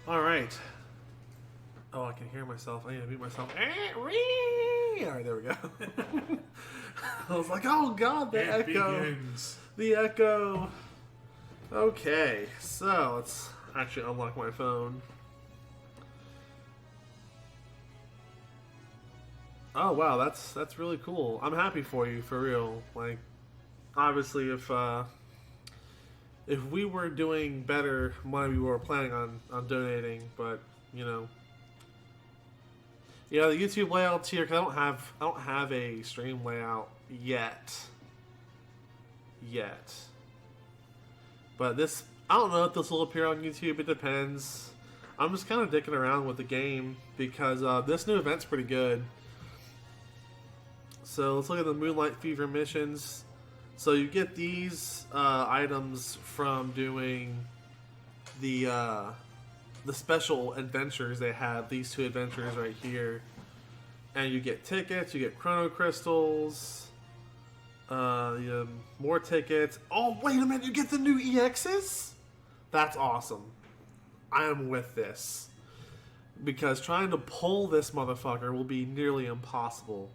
Alright. Oh, I can hear myself. I need to mute myself. Alright, there we go. I was like, oh god, the echo. Begins. The echo. Okay, so let's actually unlock my phone. Oh wow, that's really cool. I'm happy for you, for real. Like, obviously, if we were doing better, money we were planning on donating, but you know, yeah, the YouTube layout's here because I don't have a stream layout yet. But this, I don't know if this will appear on YouTube. It depends. I'm just kind of dicking around with the game because this new event's pretty good. So let's look at the Moonlight Fever missions. So you get these items from doing the special adventures they have. These two adventures right here, and you get tickets. You get chrono crystals. You have more tickets. Oh wait a minute! You get the new EXs. That's awesome. I am with this because trying to pull this motherfucker will be nearly impossible.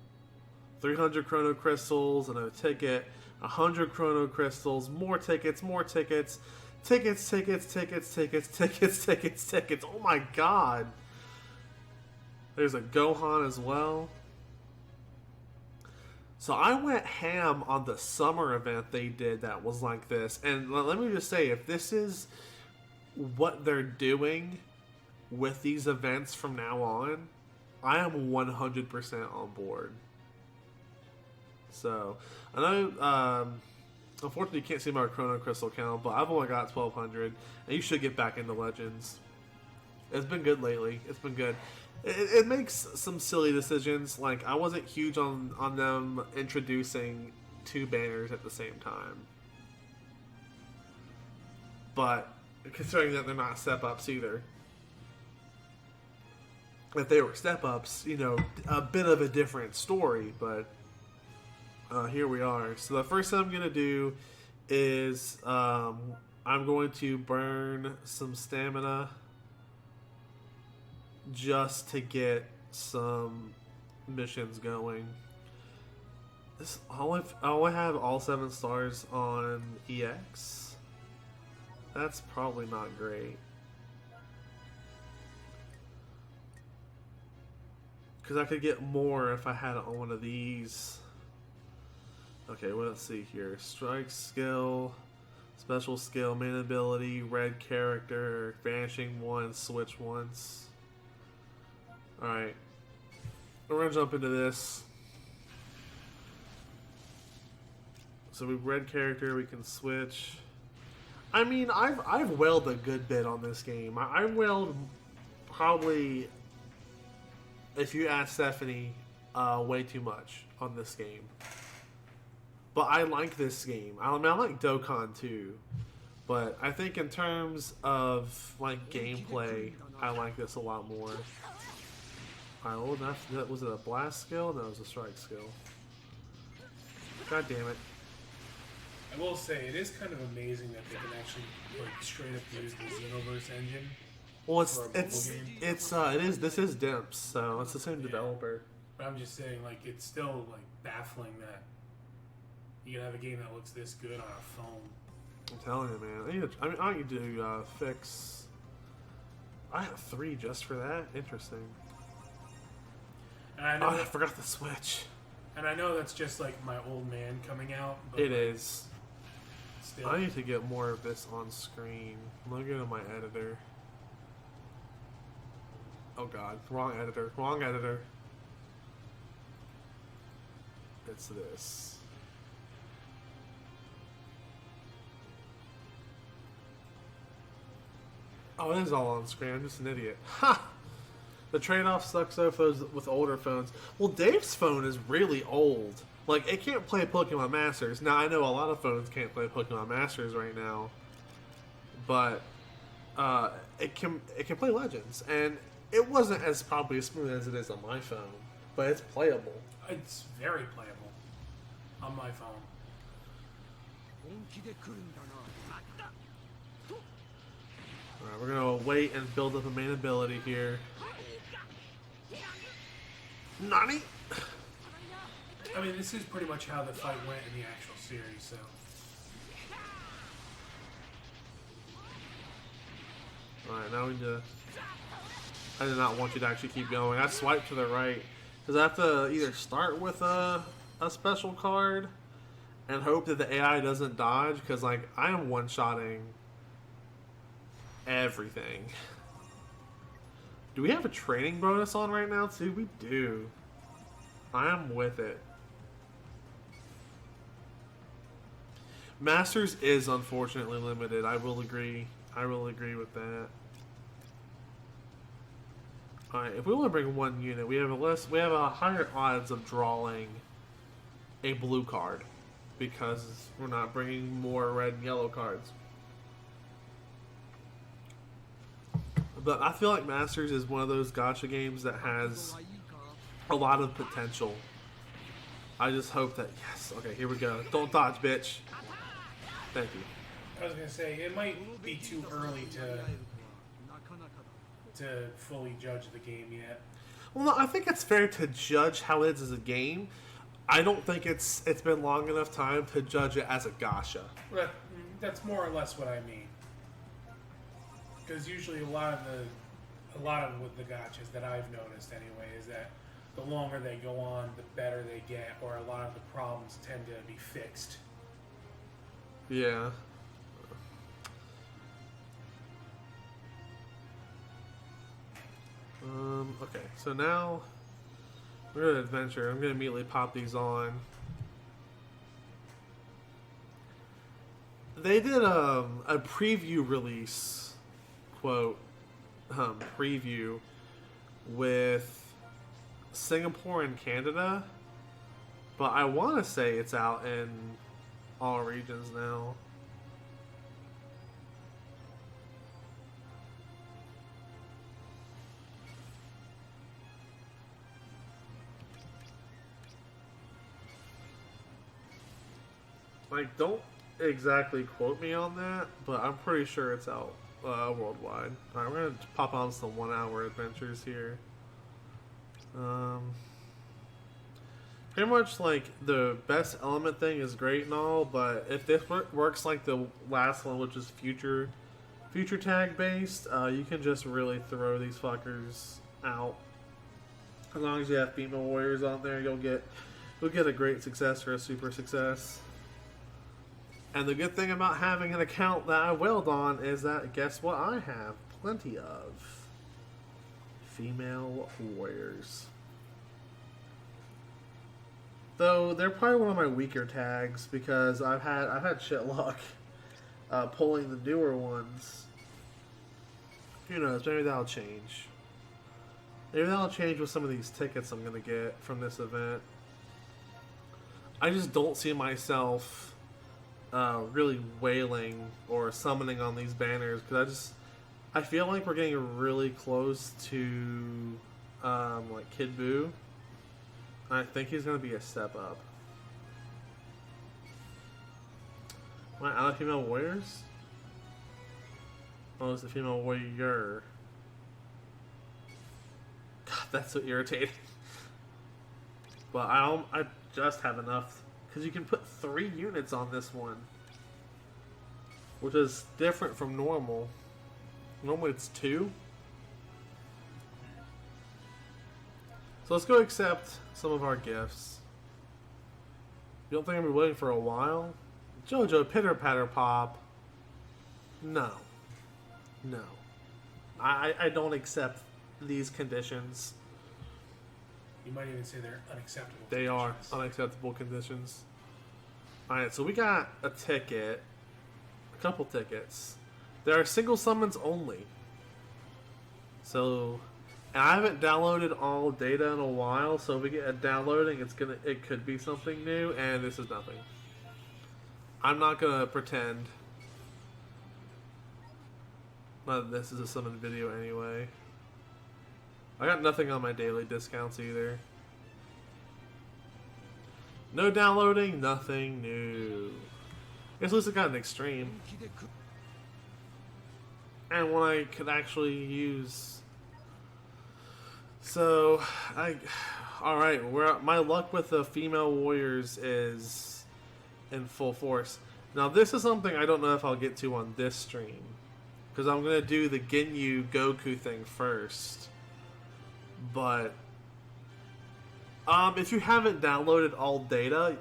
300 chrono crystals and a ticket, 100 chrono crystals, more tickets, tickets. Oh my god. There's a Gohan as well. So I went ham on the summer event they did that was like this. And let me just say, if this is what they're doing with these events from now on, I am 100% on board. So, I know, unfortunately you can't see my Chrono Crystal count, but I've only got 1,200, and you should get back into Legends. It's been good lately. It's been good. It makes some silly decisions, like I wasn't huge on them introducing two banners at the same time. But, considering that they're not step-ups either. If they were step-ups, you know, a bit of a different story, but here we are. So the first thing I'm going to do is I'm going to burn some stamina just to get some missions going. I have all 7 stars on EX. That's probably not great. Because I could get more if I had it on one of these. Okay, well, let's see here. Strike skill, special skill, main ability, red character, vanishing once, switch once. Alright. We're gonna jump into this. So we red character, we can switch. I mean, I've wailed a good bit on this game. I wailed probably, if you ask Stephanie, way too much on this game. But I like this game. I mean, I like Dokkan too. But I think in terms of like gameplay, I like this a lot more. Alright, well, that was it a blast skill? No, it was a strike skill. God damn it. I will say, it is kind of amazing that they can actually like straight up use the Xenoverse engine. Well, this is Dimps, so it's the same developer. But I'm just saying, like, it's still like baffling that you can have a game that looks this good on a phone. I'm telling you, man. I need to fix. I have 3 just for that. Interesting. And I know I forgot the Switch. And I know that's just like my old man coming out. But it is. Still. I need to get more of this on screen. Look at my editor. Oh god, wrong editor. Wrong editor. It's this. Oh, it is all on screen. I'm just an idiot. Ha! The trade-off sucks though for those with older phones. Well, Dave's phone is really old. Like, it can't play Pokemon Masters. Now, I know a lot of phones can't play Pokemon Masters right now. But, it can play Legends. And it wasn't as probably as smooth as it is on my phone. But it's playable. It's very playable on my phone. Alright, we're gonna wait and build up a main ability here. Nani? I mean, this is pretty much how the fight went in the actual series, so. Alright, now we need to... I did not want you to actually keep going. I swiped to the right. Because I have to either start with a special card and hope that the AI doesn't dodge, because, like, I am one-shotting everything. Do we have a training bonus on right now, too? We do. I am with it. Masters is unfortunately limited. I will agree. I will agree with that. Alright, if we only bring one unit, we have a higher odds of drawing a blue card, because we're not bringing more red and yellow cards. But I feel like Masters is one of those gacha games that has a lot of potential. I just hope that... Yes, okay, here we go. Don't dodge, bitch. Thank you. I was gonna say, it might be too early to fully judge the game yet. Well, no, I think it's fair to judge how it is as a game. I don't think it's been long enough time to judge it as a gacha. That's more or less what I mean. Because usually a lot of with the gachas that I've noticed anyway is that the longer they go on, the better they get, or a lot of the problems tend to be fixed. Yeah. Okay, so now we're gonna adventure. I'm gonna immediately pop these on. They did a preview release, quote, preview with Singapore and Canada, but I want to say it's out in all regions now. Like, don't exactly quote me on that, but I'm pretty sure it's out worldwide. Alright, we're gonna pop on some 1 hour adventures here. Pretty much, like, the best element thing is great and all, but if this works like the last one, which is future tag based, you can just really throw these fuckers out. As long as you have female warriors on there, you'll get a great success or a super success. And the good thing about having an account that I wailed on is that, guess what I have? Plenty of female warriors. Though they're probably one of my weaker tags because I've had shit luck pulling the newer ones. Who knows? Maybe that'll change. Maybe that'll change with some of these tickets I'm gonna get from this event. I just don't see myself really wailing or summoning on these banners because I feel like we're getting really close to like Kid Buu. I think he's gonna be a step up. Am I out of female warriors? Oh, it's a female warrior. God, that's so irritating. But I just have enough. Because you can put 3 units on this one. Which is different from normal. Normally it's 2. So let's go accept some of our gifts. You don't think I'm going to be waiting for a while? Jojo, pitter patter pop. No. No. I don't accept these conditions. You might even say they're unacceptable. They are unacceptable conditions. Alright, so we got a ticket. A couple tickets. There are single summons only. So, and I haven't downloaded all data in a while, so if we get a downloading, it could be something new, and this is nothing. I'm not gonna pretend. This is a summon video anyway. I got nothing on my daily discounts either. No downloading, nothing new. I guess at least I got an extreme. and one I could actually use. So, alright, my luck with the female warriors is in full force. Now, this is something I don't know if I'll get to on this stream, because I'm going to do the Ginyu Goku thing first. But, if you haven't downloaded all data,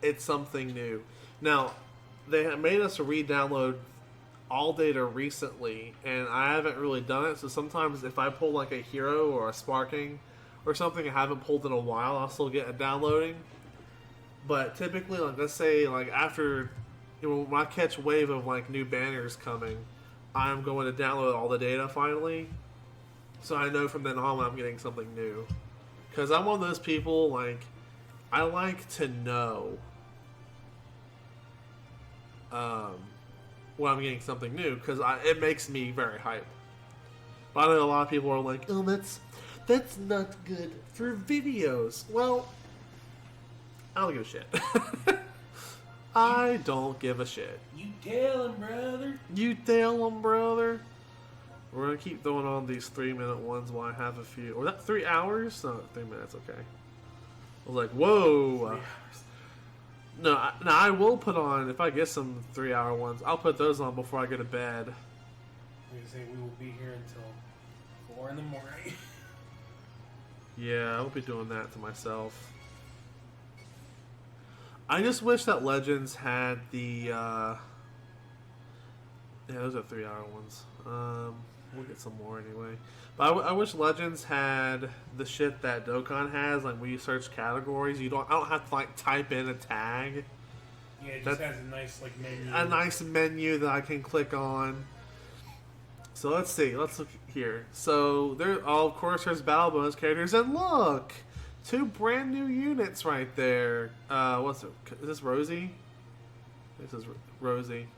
it's something new. Now, they have made us re-download all data recently, and I haven't really done it, so sometimes if I pull like a hero or a sparking or something I haven't pulled in a while, I'll still get it downloading. But typically, like, let's say like after, when I catch wave of like new banners coming, I'm going to download all the data finally, so I know from then on when I'm getting something new. Because I'm one of those people, like, I like to know when I'm getting something new, because it makes me very hype. But I know a lot of people are like, oh, that's not good for videos. Well, I don't give a shit. I don't give a shit. You tell him, brother. You tell him, brother. We're going to keep throwing on these 3-minute ones while I have a few. Or that 3 hours? No, 3 minutes, okay. I was like, whoa. No, I will put on, if I get some 3-hour ones, I'll put those on before I go to bed. I'm going to say we will be here until 4 in the morning. Yeah, I'll be doing that to myself. I just wish that Legends had the, yeah, those are 3-hour ones. We'll get some more anyway. But I wish Legends had the shit that Dokkan has, like when you search categories, I don't have to like type in a tag. Yeah, it just has a nice like menu. A nice menu that I can click on. So let's see. Let's look here. So of course there's battle bonus characters, and look, 2 brand new units right there. What's it? Is this Rosie? This is Rosie.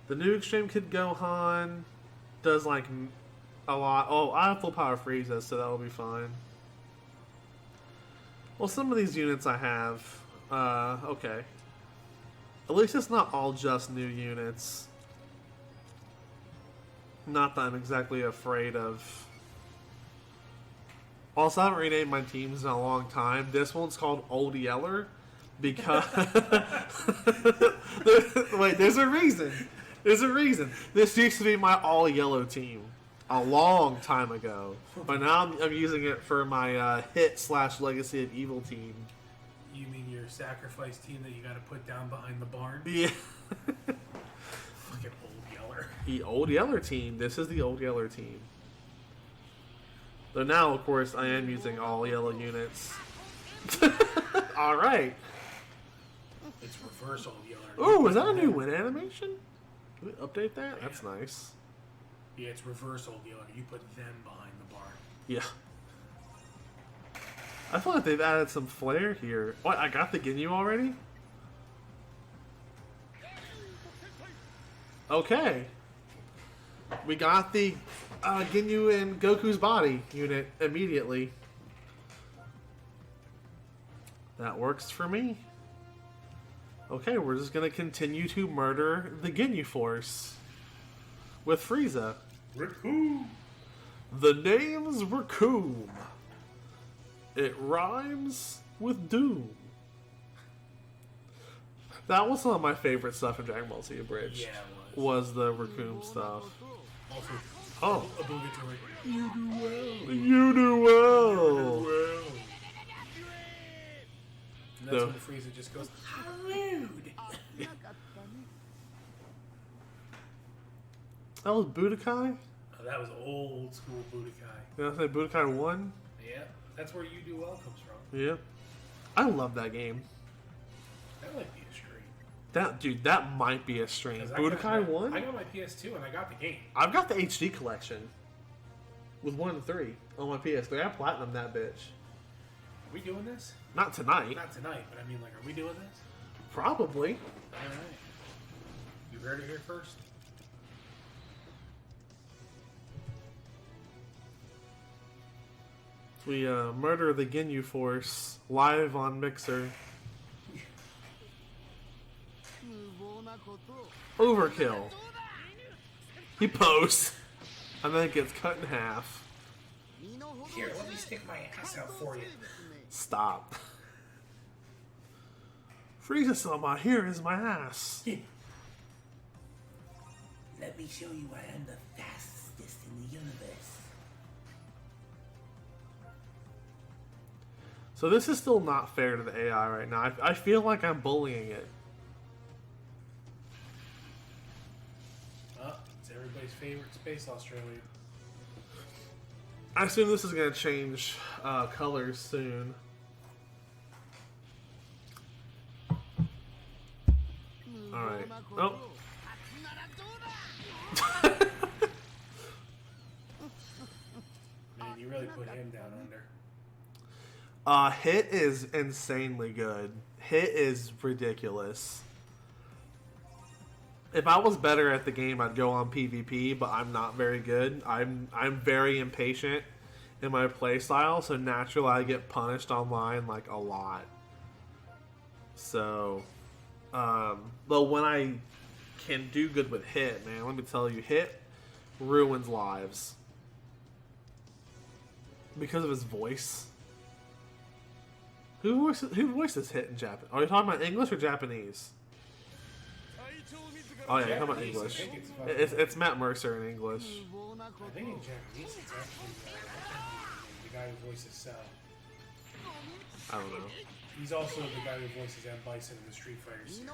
The new Extreme Kid Gohan does like a lot. Oh, I have full power Frieza, so that will be fine. Well, some of these units I have. Okay. At least it's not all just new units. Not that I'm exactly afraid of. Also, I haven't renamed my teams in a long time. This one's called Old Yeller because... Wait, there's a reason. There's a reason. This used to be my all-yellow team a long time ago. But now I'm using it for my hit/Legacy of Evil team. You mean your sacrifice team that you got to put down behind the barn? Yeah. Fucking Old Yeller. The Old Yeller team. This is the Old Yeller team. Though now, of course, I am using all yellow units. Alright. It's reverse Old Yeller. Ooh, is that a new win animation? Can we update that? Yeah. That's nice. Yeah, it's reverse Old Yeller. You put them behind the barn. Yeah. I feel like they've added some flair here. What, I got the Ginyu already? Okay. We got the Ginyu in Goku's body unit immediately. That works for me. Okay, we're just going to continue to murder the Ginyu Force with Frieza. Raccoon! The name's Raccoon. It rhymes with doom. That was some of my favorite stuff in Dragon Ball Z Abridged. Yeah, it was the Raccoon stuff. Also, Oh. obligatory. You do well. You do well. And that's when Frieza just goes, how rude! That was Budokai? Oh, that was old school Budokai. Did I say Budokai 1? Yeah, that's where You Do Well comes from. Yeah. I love that game. That might be a stream. That might be a stream. Budokai 1? I got my PS2 and I got the game. I've got the HD collection. With 1 and 3 on my PS3. I platinum that bitch. Are we doing this? Not tonight. Not tonight, but I mean, like, are we doing this? Probably. Alright. You heard it here first? We murder the Ginyu Force live on Mixer. Overkill. He posts, and then it gets cut in half. Here, let me stick my ass out for you. Stop. Frieza-sama, here is my ass. Let me show you I am the fastest in the universe. So this is still not fair to the AI right now. I feel like I'm bullying it. It's everybody's favorite Space Australia. I assume this is going to change colors soon. Alright. Oh. Man, you really put him down under. Hit is insanely good. Hit is ridiculous. If I was better at the game, I'd go on PvP, but I'm not very good. I'm very impatient in my playstyle, so naturally I get punished online like a lot. So, but when I can do good with Hit, man, let me tell you, Hit ruins lives because of his voice. Who voices Hit in Japan? Are you talking about English or Japanese? Oh yeah, you're talking about English. It's Matt Mercer in English. I think in Japanese it's actually the guy who voices Cell. I don't know. He's also the guy who voices M. Bison in the Street Fighter series.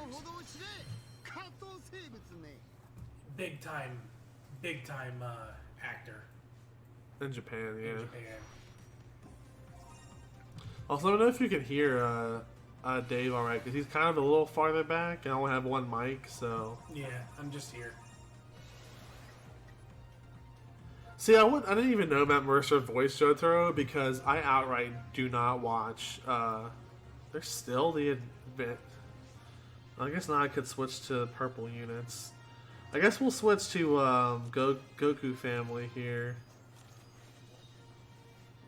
Big time actor. In Japan, yeah. In Japan. Also, I don't know if you can hear Dave alright, because he's kind of a little farther back, and I only have one mic, so... Yeah, I'm just here. See, I didn't even know Matt Mercer voiced Jotaro, because I outright do not watch... There's still the event... I guess now I could switch to purple units. I guess we'll switch to Goku family here.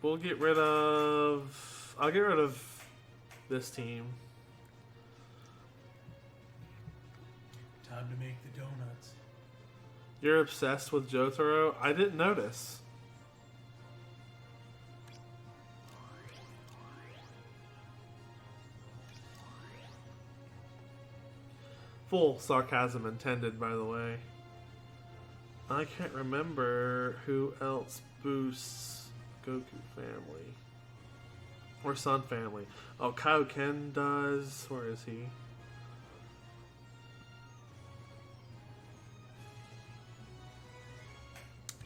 We'll get rid of... I'll get rid of this team. Time to make the donuts. You're obsessed with Jotaro? I didn't notice. Full sarcasm intended, by the way. I can't remember who else boosts Goku family. Or Sun family. Oh, Kaioken does. Where is he?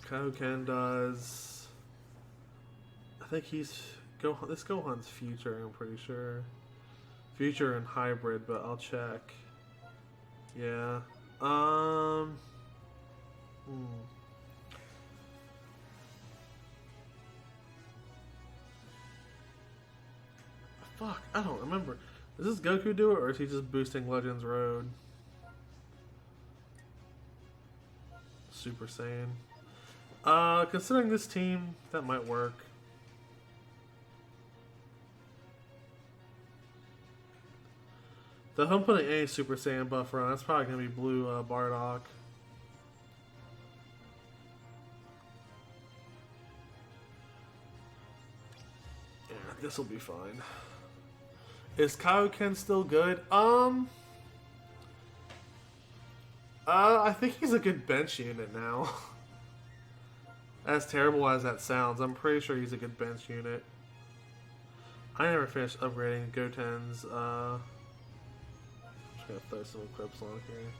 Kaioken does. I think he's Gohan. This Gohan's future, I'm pretty sure. Future and hybrid, but I'll check. Yeah. Fuck, I don't remember. Does this Goku do it, or is he just boosting Legends Road? Super Saiyan. Considering this team, that might work. If I'm putting a Super Saiyan buff on, that's probably going to be blue Bardock. Yeah, this will be fine. Is Kaioken still good? I think he's a good bench unit now. As terrible as that sounds, I'm pretty sure he's a good bench unit. I never finished upgrading Goten's, I'm just gonna throw some equips on here.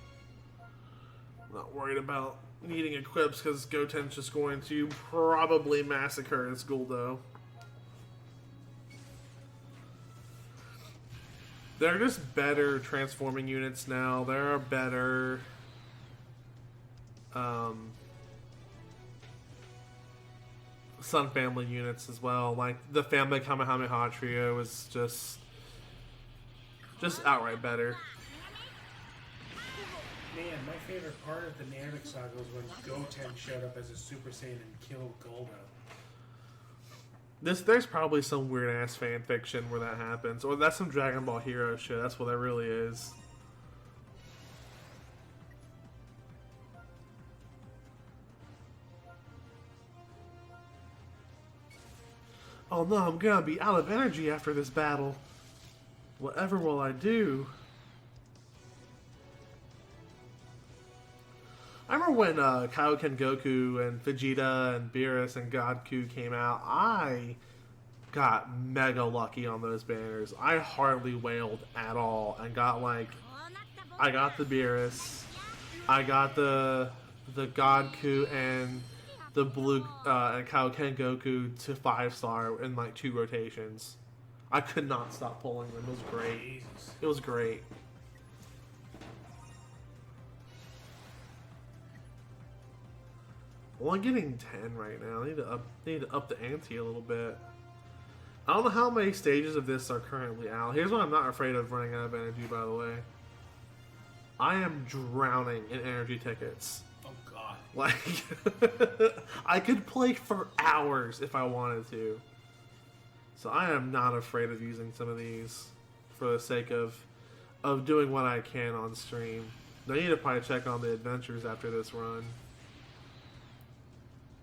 I'm not worried about needing equips because Goten's just going to probably massacre his Guldo. They're just better transforming units now. There are better Sun family units as well. Like the family Kamehameha trio is just outright better. Man, my favorite part of the Namek saga was when Goten showed up as a Super Saiyan and killed Guldo. There's probably some weird ass fan fiction where that happens, or that's some Dragon Ball Hero shit. That's what that really is. Oh no, I'm gonna be out of energy after this battle. Whatever will I do? I remember when Kaioken Goku and Vegeta and Beerus and Goku came out, I got mega lucky on those banners. I hardly wailed at all and got like, I got the Beerus, I got the Goku and the blue and Kaioken Goku to 5-star in like 2 rotations. I could not stop pulling them. It was great. Jesus. It was great. Well, I'm getting 10 right now. I need to up the ante a little bit. I don't know how many stages of this are currently out. Here's why I'm not afraid of running out of energy, by the way. I am drowning in energy tickets. Oh, God. Like, I could play for hours if I wanted to. So I am not afraid of using some of these for the sake of doing what I can on stream. I need to probably check on the adventures after this run.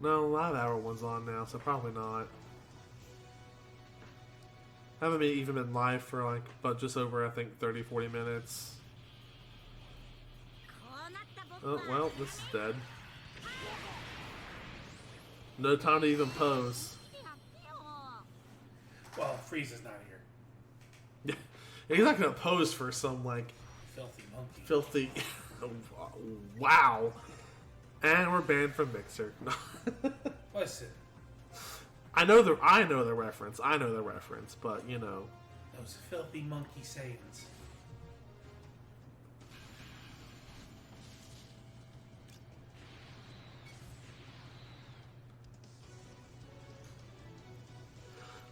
No, Live Hour one's on now, so probably not. Haven't even been live for like, but just over, I think, 30-40 minutes. Oh, well, this is dead. No time to even pose. Well, Frieza's not here. He's not gonna pose for some, like, Filthy monkey. filthy... Wow. And we're banned from Mixer. Listen. I know the reference. I know the reference, but you know. Those filthy monkey Saiyans.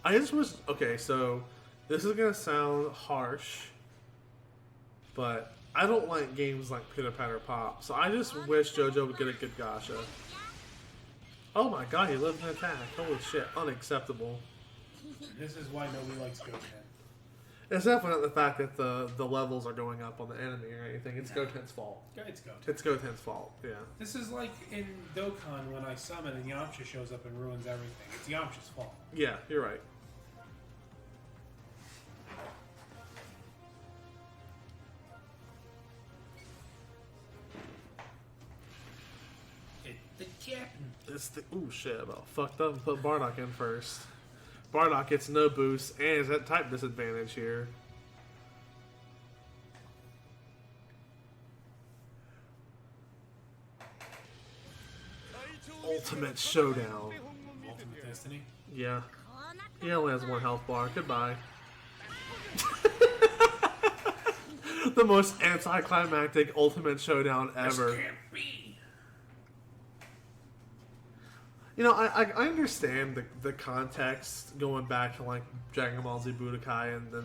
I just wish. Okay, so this is gonna sound harsh, but I don't like games like Pitter Patter Pop. So I just wish JoJo would get a good gacha. Oh my god, he lived an attack. Holy shit, unacceptable. This is why nobody likes Goten. It's definitely not the fact that the levels are going up on the enemy or anything. It's Goten's fault. It's Goten. It's Goten's fault, yeah. This is like in Dokkan when I summon and Yamcha shows up and ruins everything. It's Yamcha's fault. Yeah, you're right. The captain. It's the ooh shit. I about fucked up and put Bardock in first. Bardock gets no boost and is at type disadvantage here. Ultimate Showdown. Ultimate Destiny. Yeah. He only has 1 health bar. Goodbye. The most anticlimactic Ultimate Showdown ever. This can't be. You know, I understand the context going back to like Dragon Ball Z Budokai and then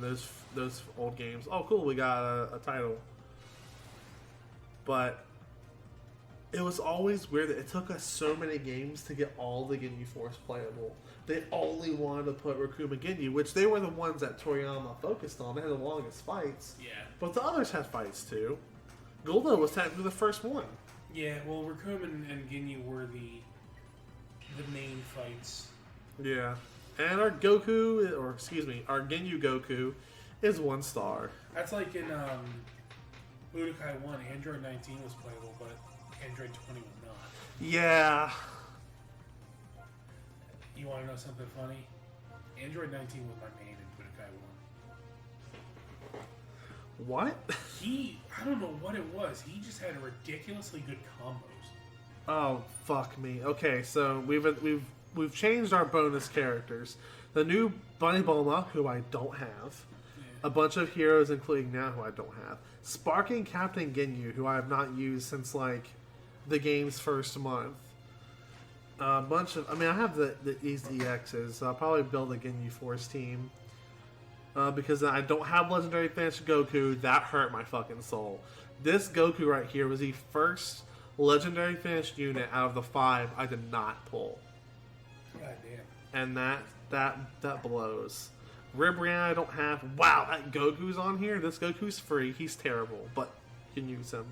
those old games. Oh, cool, we got a title. But it was always weird that it took us so many games to get all the Ginyu Force playable. They only wanted to put Rikuma Ginyu, which they were the ones that Toriyama focused on. They had the longest fights. Yeah. But the others had fights too. Guldo was technically the first one. Yeah, well, Rikuma and Ginyu were the main fights. Yeah. And our Goku, or excuse me, our Ginyu Goku is 1 star. That's like in Budokai 1, Android 19 was playable, but Android 20 was not. Yeah. You want to know something funny? Android 19 was my main in Budokai 1. What? I don't know what it was. He just had ridiculously good combos. Oh, fuck me. Okay, so we've changed our bonus characters. The new Bunny Bulma, who I don't have. Yeah. A bunch of heroes, including now, who I don't have. Sparking Captain Ginyu, who I have not used since, like, the game's first month. A bunch of... I mean, I have these EXs, so I'll probably build a Ginyu Force team. Because I don't have Legendary Finish Goku. That hurt my fucking soul. This Goku right here was the first Legendary Finish unit out of the 5 I did not pull. God damn. And that blows. Ribrianne I don't have. Wow, that Goku's on here. This Goku's free. He's terrible, but you can use him.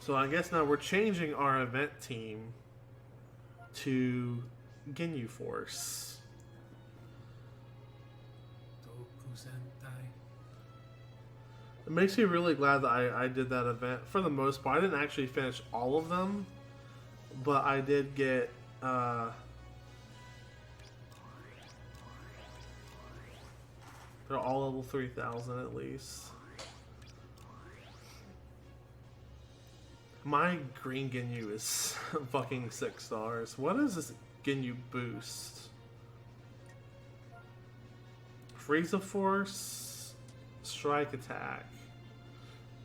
So I guess now we're changing our event team to Ginyu Force. Goku Sentai. It makes me really glad that I did that event for the most part. I didn't actually finish all of them, but I did get they're all level 3000 at least. My green Ginyu is fucking 6 stars. What is this Ginyu boost? Frieza Force, Strike Attack.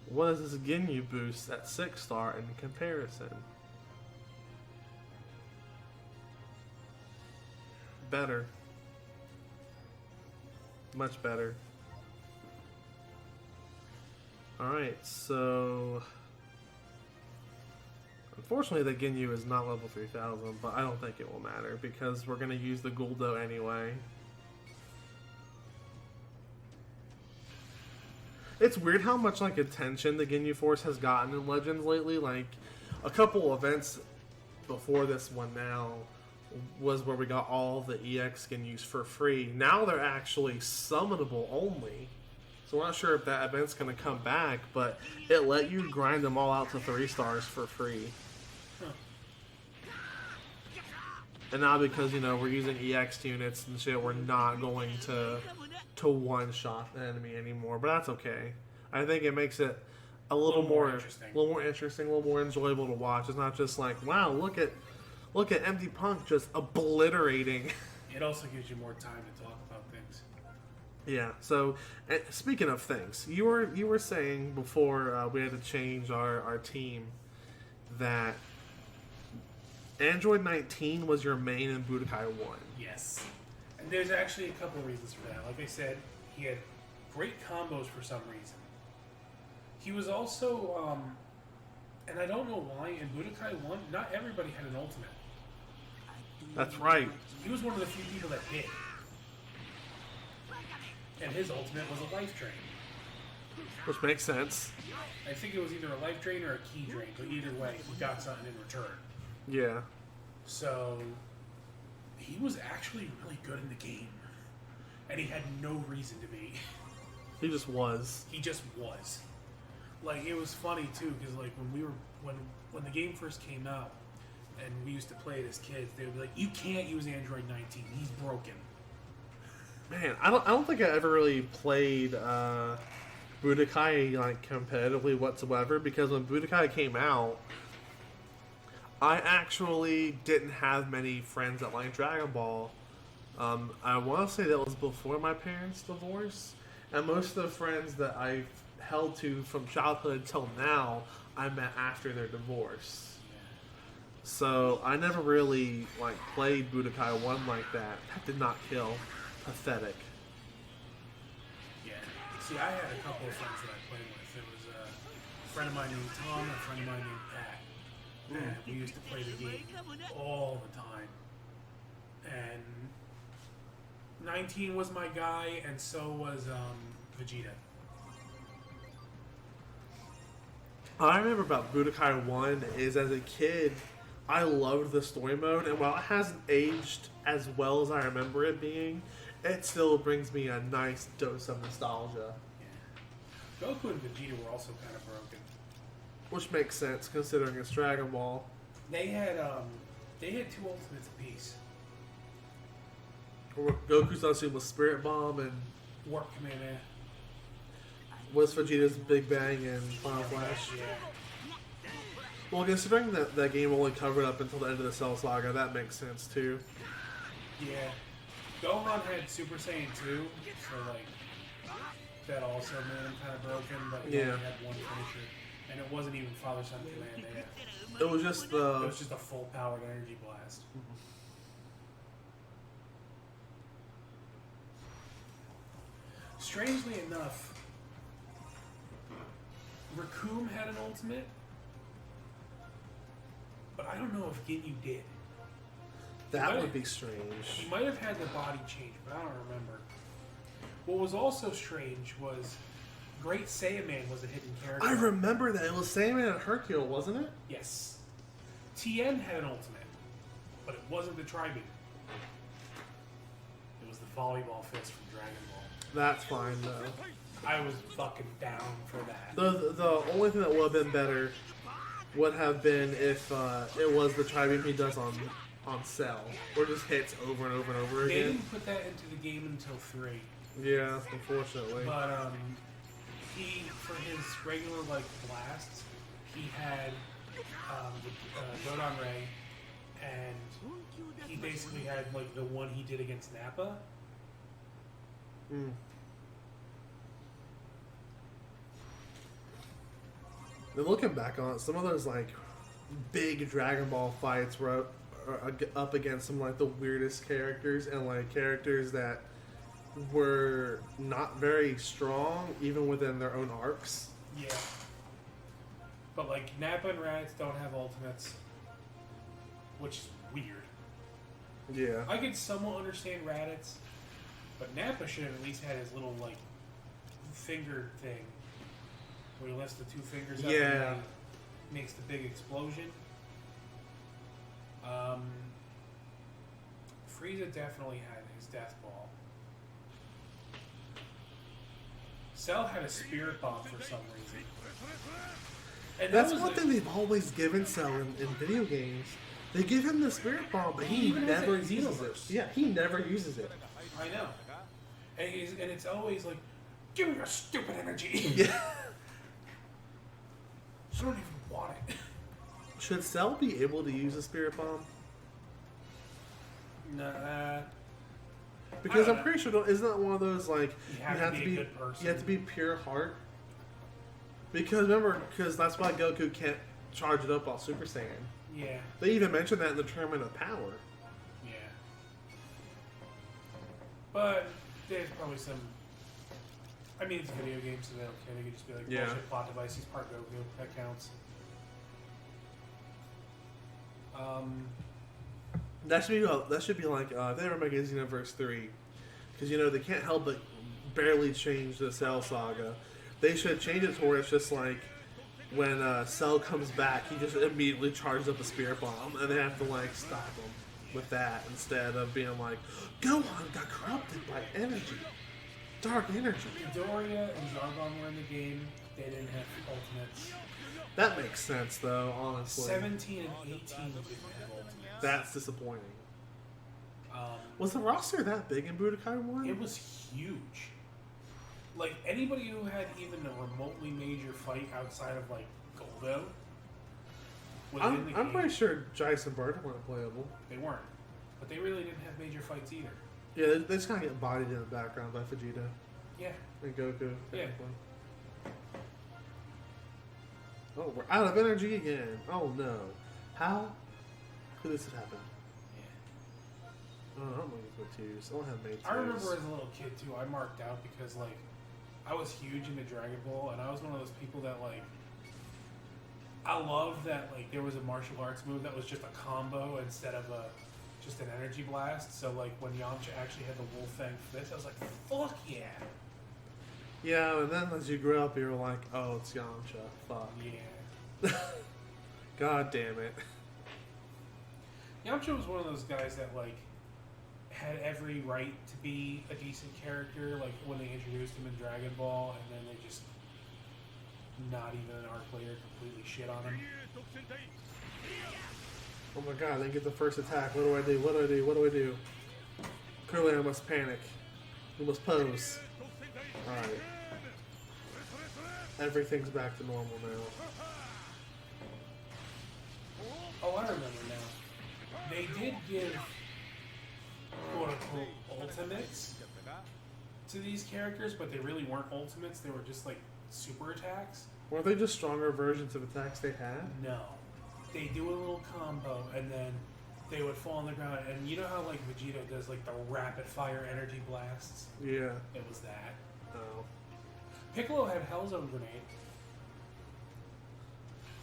What is this Ginyu boost at 6 star in comparison? Better. Much better. Alright, so... Unfortunately, the Ginyu is not level 3000, but I don't think it will matter because we're going to use the Guldo anyway. It's weird how much like attention the Ginyu Force has gotten in Legends lately. Like, a couple events before this one now was where we got all the EX Ginyus for free. Now they're actually summonable only. So we're not sure if that event's going to come back, but it let you grind them all out to 3 stars for free. And now because, you know, we're using EX units and shit, we're not going to one-shot the enemy anymore. But that's okay. I think it makes it a little more interesting, a little more enjoyable to watch. It's not just like, wow, look at Empty Punk just obliterating. It also gives you more time to talk about things. Yeah. So, speaking of things, you were saying before we had to change our team that Android 19 was your main in Budokai 1. Yes. And there's actually a couple of reasons for that. Like I said, he had great combos for some reason. He was also, and I don't know why, in Budokai 1, not everybody had an ultimate. That's right. He was one of the few people that did. And his ultimate was a life drain. Which makes sense. I think it was either a life drain or a key drain, but either way, he got something in return. Yeah. So, he was actually really good in the game. And he had no reason to be. He just was. He just was. Like, it was funny, too, because, like, when the game first came out, and we used to play it as kids, they would be like, you can't use Android 19, he's broken. Man, I don't think I ever really played Budokai like competitively whatsoever, because when Budokai came out, I actually didn't have many friends that liked Dragon Ball. I want to say that was before my parents' divorce, and most of the friends that I've held to from childhood till now, I met after their divorce. So I never really like played Budokai 1 like that. That did not kill. Pathetic. Yeah. See, I had a couple of friends that I played with. There was a friend of mine named Tom and a friend of mine named Pat. And we used to play the game all the time. And 19 was my guy, and so was Vegeta. All I remember about Budokai 1 is as a kid, I loved the story mode, and while it hasn't aged as well as I remember it being, it still brings me a nice dose of nostalgia. Yeah. Goku and Vegeta were also kind of broken. Which makes sense, considering it's Dragon Ball. They had 2 ultimates apiece. Goku's also with Spirit Bomb and... Warp Command. Was Vegeta's Big Bang and Final Flash. Yeah. Well, considering that game only covered up until the end of the Cell Saga, that makes sense too. Yeah. Gohan had Super Saiyan 2, so like that also made him kind of broken, but he only had one finisher. And it wasn't even Father Son Command. It was just a full powered energy blast. Mm-hmm. Strangely enough, Raccoon had an ultimate, but I don't know if Ginyu did. That would be strange. He might have had the body change, but I don't remember. What was also strange was Great Saiyaman was a hidden character. I remember that. It was Saiyaman and Hercule, wasn't it? Yes. Tien had an ultimate, but it wasn't the Tri-Beam. It was the volleyball fist from Dragon Ball. That's fine though. I was fucking down for that. The only thing that would have been better would have been if it was the Tri-Beam he does on Cell, or just hits over and over and over They again. didn't put that into the game until 3. Yeah, unfortunately. But he, for his regular like blasts, he had the Dodon Ray, and he basically had like the one he did against Nappa. Mm. And looking back on it, some of those like big Dragon Ball fights were up against some like the weirdest characters, and like characters that were not very strong even within their own arcs. Yeah. But like Nappa and Raditz don't have ultimates, which is weird. Yeah. I could somewhat understand Raditz, but Nappa should have at least had his little like finger thing where he lifts the 2 fingers up Yeah. and makes the big explosion. Frieza definitely had his death ball. Cell had a spirit bomb for some reason. And That's that was one thing they've always given Cell in video games. They give him the spirit bomb, but he even has never it in uses Xenoverse. it. Yeah, he never uses it. I know. And it's always like, give me your stupid energy. Yeah. I don't even want it. Should Cell be able to use a spirit bomb? Nah. Because I don't I'm know. pretty sure, isn't that one of those like You have to be a good person. you have to be pure heart. Because remember, that's why Goku can't charge it up while Super Saiyan. Yeah. They even mentioned that in the Tournament of Power. Yeah. But there's probably some. I mean, it's a video game, so they don't care. They could just be like, Yeah. bullshit plot device. He's part Goku. That counts. That should be like if they ever make a Xenoverse 3, because they can't help but barely change the Cell saga. They should change it to where it's just like when Cell comes back, he just immediately charges up a spirit bomb, and they have to like stop him with that instead of being like, Gohan got corrupted by energy, dark energy. Doria and Zarbon were in the game. They didn't have ultimates. That makes sense though, honestly. 17 and 18 didn't have ultimates. That's disappointing. Was the roster that big in Budokai 1? It was huge. Like, anybody who had even a remotely major fight outside of, like, Goldo was in the game. I'm pretty sure Jice and Bert weren't playable. They weren't. But they really didn't have major fights either. Yeah, they just kind of get bodied in the background by Vegeta Yeah. and Goku. Yeah. Oh, we're out of energy again. Oh no. How could this have happened? Oh, I don't know what tears. I don't have made tears. I remember as a little kid, too, I marked out because, like, I was huge into Dragon Ball, and I was one of those people that, like, I loved that, like, there was a martial arts move that was just a combo instead of just an energy blast. So, like, when Yamcha actually had the Wolf Fang fist, I was like, fuck yeah. Yeah, and then as you grew up, you were like, oh, it's Yamcha. Fuck. Yeah. God damn it. Yamcha was one of those guys that, like, had every right to be a decent character, like when they introduced him in Dragon Ball, and then they just, not even an arc later, completely shit on him. Oh my god, they get the first attack. What do I do? What do I do? What do I do? Clearly I must panic. We must pose. Alright. Everything's back to normal now. Oh, I remember now. They did give quote-unquote ultimates to these characters, but they really weren't ultimates. They were just like super attacks. Weren't they just stronger versions of attacks they had? No. They do a little combo, and then they would fall on the ground. And you know how like Vegeta does like the rapid fire energy blasts? Yeah. It was that. Oh. Piccolo had Hellzone Grenade.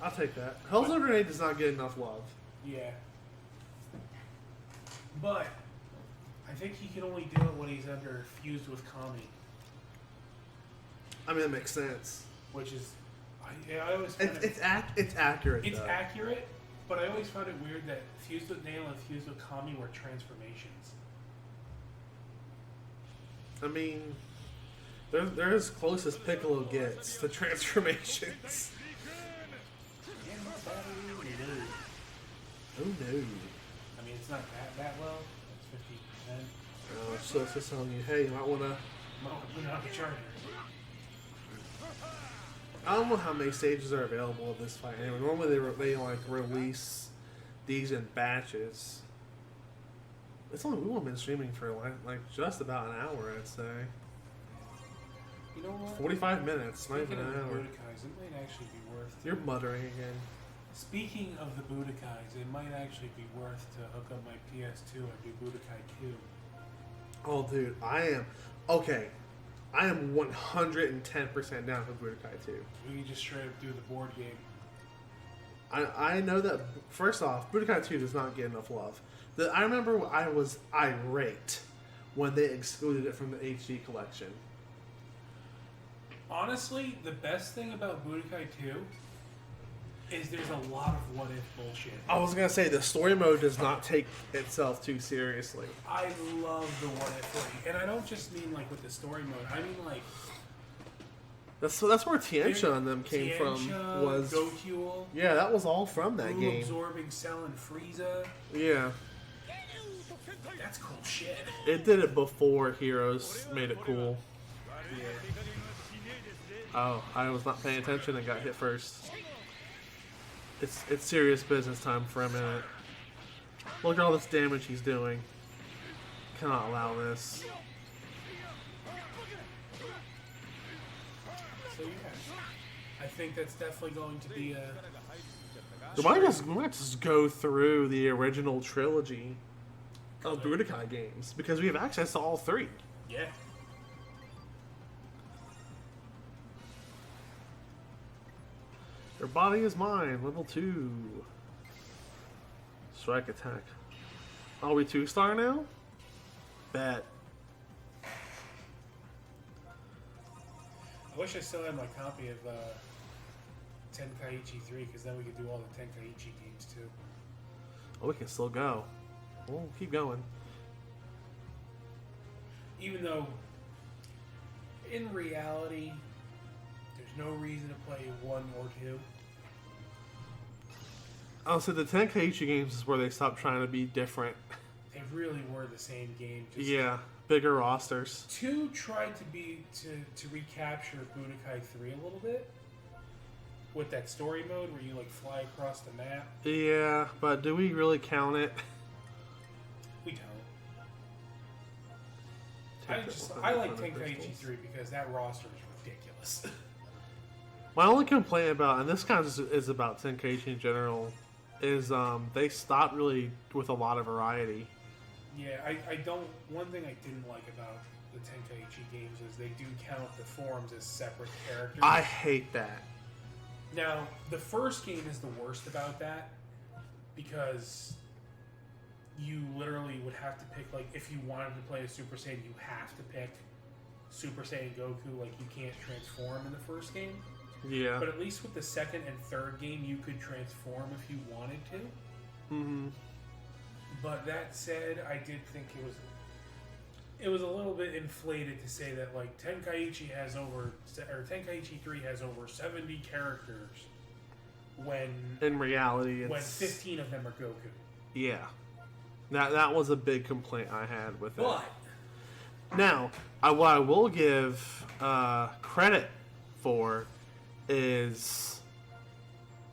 I'll take that. Hellzone Grenade does not get enough love. Yeah. But I think he can only do it when he's under fused with Kami, I mean, it makes sense. which is I always find It's accurate. it's though. accurate, But I always found it weird that Fused with Nail and Fused with Kami were transformations. I mean, they're as close as Piccolo gets to transformations. Oh no. I mean, it's not that low. It's 50%. Oh, so it's just telling you, hey, you might want to... Put it on the charger. I don't know how many stages are available of this fight. Anyway, normally they like release these in batches. It's only we've only been streaming for like just about an hour, I'd say. You know what? 45 minutes, not even Speaking an of the hour. Budokais, it might actually be worth. You're muttering again. Speaking of the Budokais, it might actually be worth to hook up my PS2 and do Budokai 2. Oh, dude, I am 110% down for Budokai 2. We can just straight up do the board game. I know that, first off, Budokai 2 does not get enough love. I remember I was irate when they excluded it from the HD collection. Honestly, the best thing about Budokai 2 is there's a lot of what-if bullshit. I was going to say, the story mode does not take itself too seriously. I love the what-if thing. And I don't just mean, like, with the story mode. I mean, like... That's where Tianxia and them came from. Was Goku. Yeah, that was all from that Blue game. absorbing Cell and Frieza. Yeah. That's cool shit. It did it before Heroes made it cool. Yeah. Oh, I was not paying attention and got hit first. It's serious business time for a minute. Look at all this damage he's doing. Cannot allow this. So yeah, I think that's definitely going to be a... We might just go through the original trilogy of Budokai games, because we have access to all three. Yeah. Your body is mine, level 2. Strike attack. Are we 2-star now? Bet. I wish I still had my copy of Tenkaichi 3, because then we could do all the Tenkaichi games too. Oh, we can still go. We'll keep going. Even though, in reality, there's no reason to play 1 or 2. Oh, so the Tenkaichi games is where they stopped trying to be different. They really were the same game. Just Yeah, bigger rosters. 2 tried to recapture Budokai 3 a little bit. With that story mode where you like fly across the map. Yeah, but do we really count it? We don't. I like Tenkaichi 3 because that roster is ridiculous. My only complaint about, and this kind of is about Tenkaichi in general, is they stopped really with a lot of variety. Yeah, I don't. One thing I didn't like about the Tenkaichi games is they do count the forms as separate characters. I hate that. Now, the first game is the worst about that because you literally would have to pick, like, if you wanted to play a Super Saiyan, you have to pick Super Saiyan Goku. Like, you can't transform in the first game. Yeah. But at least with the second and third game, you could transform if you wanted to. Mm-hmm. But that said, I did think it was a little bit inflated to say that, like, Tenkaichi 3 has over 70 characters when In reality, it's... when 15 of them are Goku. Yeah. That was a big complaint I had with it. But Now, what I will give credit for is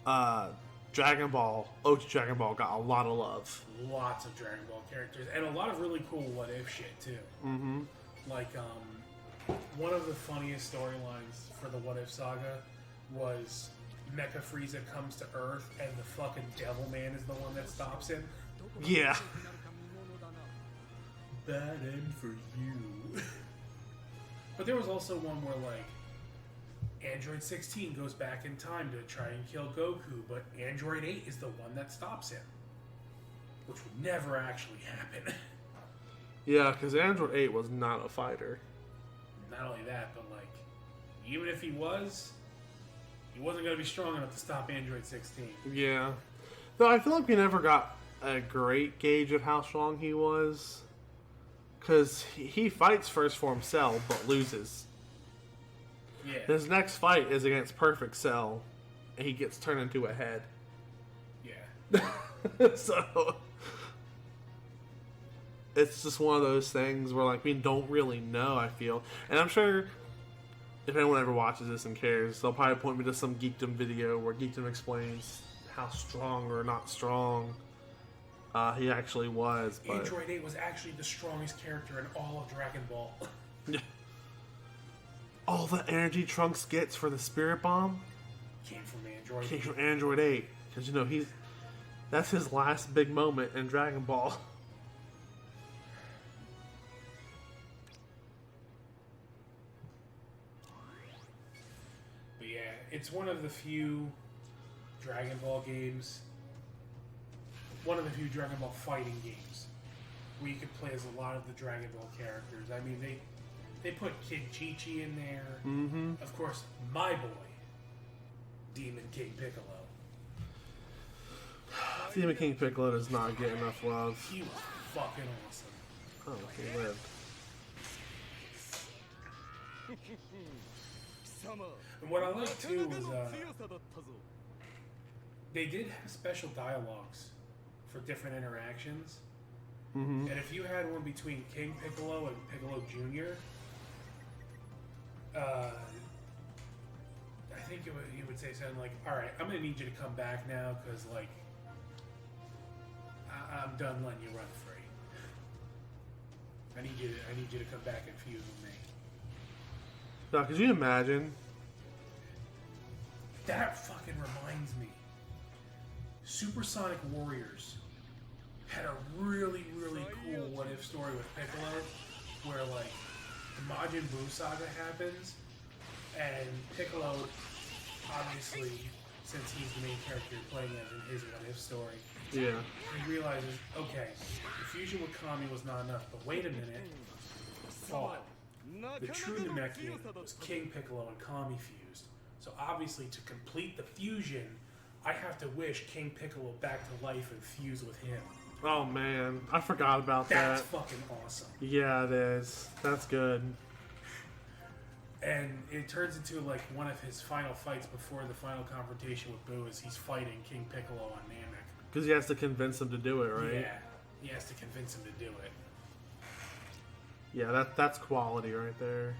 Dragon Ball. OG Dragon Ball got a lot of love. lots of Dragon Ball characters and a lot of really cool what if shit too. Mm-hmm. Like one of the funniest storylines for the What If Saga was Mecha Frieza comes to Earth and the fucking Devil Man is the one that stops him. Yeah. Bad end for you. But there was also one where, like, Android 16 goes back in time to try and kill Goku, but Android 8 is the one that stops him. Which would never actually happen. Yeah, because Android 8 was not a fighter. Not only that, but, like, even if he wasn't going to be strong enough to stop Android 16. Yeah. Though I feel like we never got a great gauge of how strong he was. Because he fights first form Cell, but loses. Yeah. His next fight is against Perfect Cell, and he gets turned into a head. Yeah. So it's just one of those things where like we don't really know, I feel. And I'm sure if anyone ever watches this and cares, they'll probably point me to some Geekdom video where Geekdom explains how strong or not strong he actually was. But Android 8 was actually the strongest character in all of Dragon Ball. all the energy Trunks gets for the Spirit Bomb Came from Android 8. came from Android 8. Because, you know, that's his last big moment in Dragon Ball. But yeah, it's one of the few Dragon Ball games, one of the few Dragon Ball fighting games where you could play as a lot of the Dragon Ball characters. I mean, they put Kid Chi-Chi in there. Mm-hmm. Of course, my boy, Demon King Piccolo. Demon King Piccolo does not get enough love. He was fucking awesome. Oh, he lived. And what I like too is they did have special dialogues for different interactions. Mm-hmm. And if you had one between King Piccolo and Piccolo Jr., I think you would say something like, "All right, I'm gonna need you to come back now because like I'm done letting you run free. I need you to come back and feud with me." Now, could you imagine? That fucking reminds me. Supersonic Warriors had a really, really cool what if story with Piccolo where like the Majin Buu saga happens and Piccolo, obviously, since he's the main character you're playing as in his what if story, Yeah. he realizes, okay, the fusion with Kami was not enough, but wait a minute, thought. The true Namekian was King Piccolo and Kami fused. So obviously to complete the fusion, I have to wish King Piccolo back to life and fuse with him. Oh man, I forgot about That's that. fucking awesome. Yeah, it is. That's good. And it turns into like one of his final fights before the final confrontation with Boo is he's fighting King Piccolo on Namek. Because he has to convince him to do it, right? Yeah, he has to convince him to do it. Yeah, that's quality right there.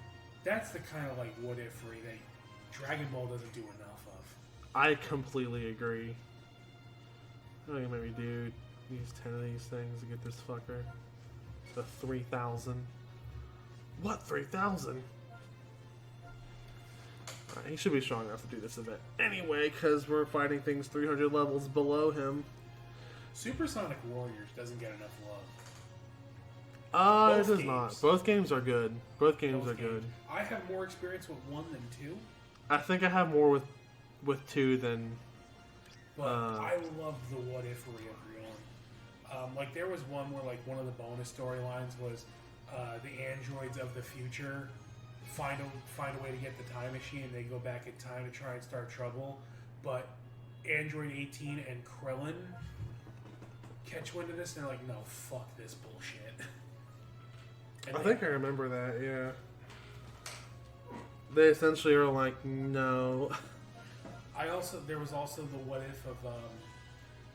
That's the kind of like what if that Dragon Ball doesn't do enough of. I completely agree. I think maybe do use 10 of these things to get this fucker. The 3,000. What 3,000? He should be strong enough to do this event anyway, because we're fighting things 300 levels below him. Supersonic Warriors doesn't get enough love. It Both does games. not. Both games are good. Both games are good. I have more experience with 1 than 2. I think I have more with 2 than. But I love the what if real. Like there was one where like one of the bonus storylines was the androids of the future find a way to get the time machine and they go back in time to try and start trouble, but Android 18 and Krillin catch wind of this and they're like, no, fuck this bullshit. And I think I remember that, yeah. They essentially are like, no. There was also the what if of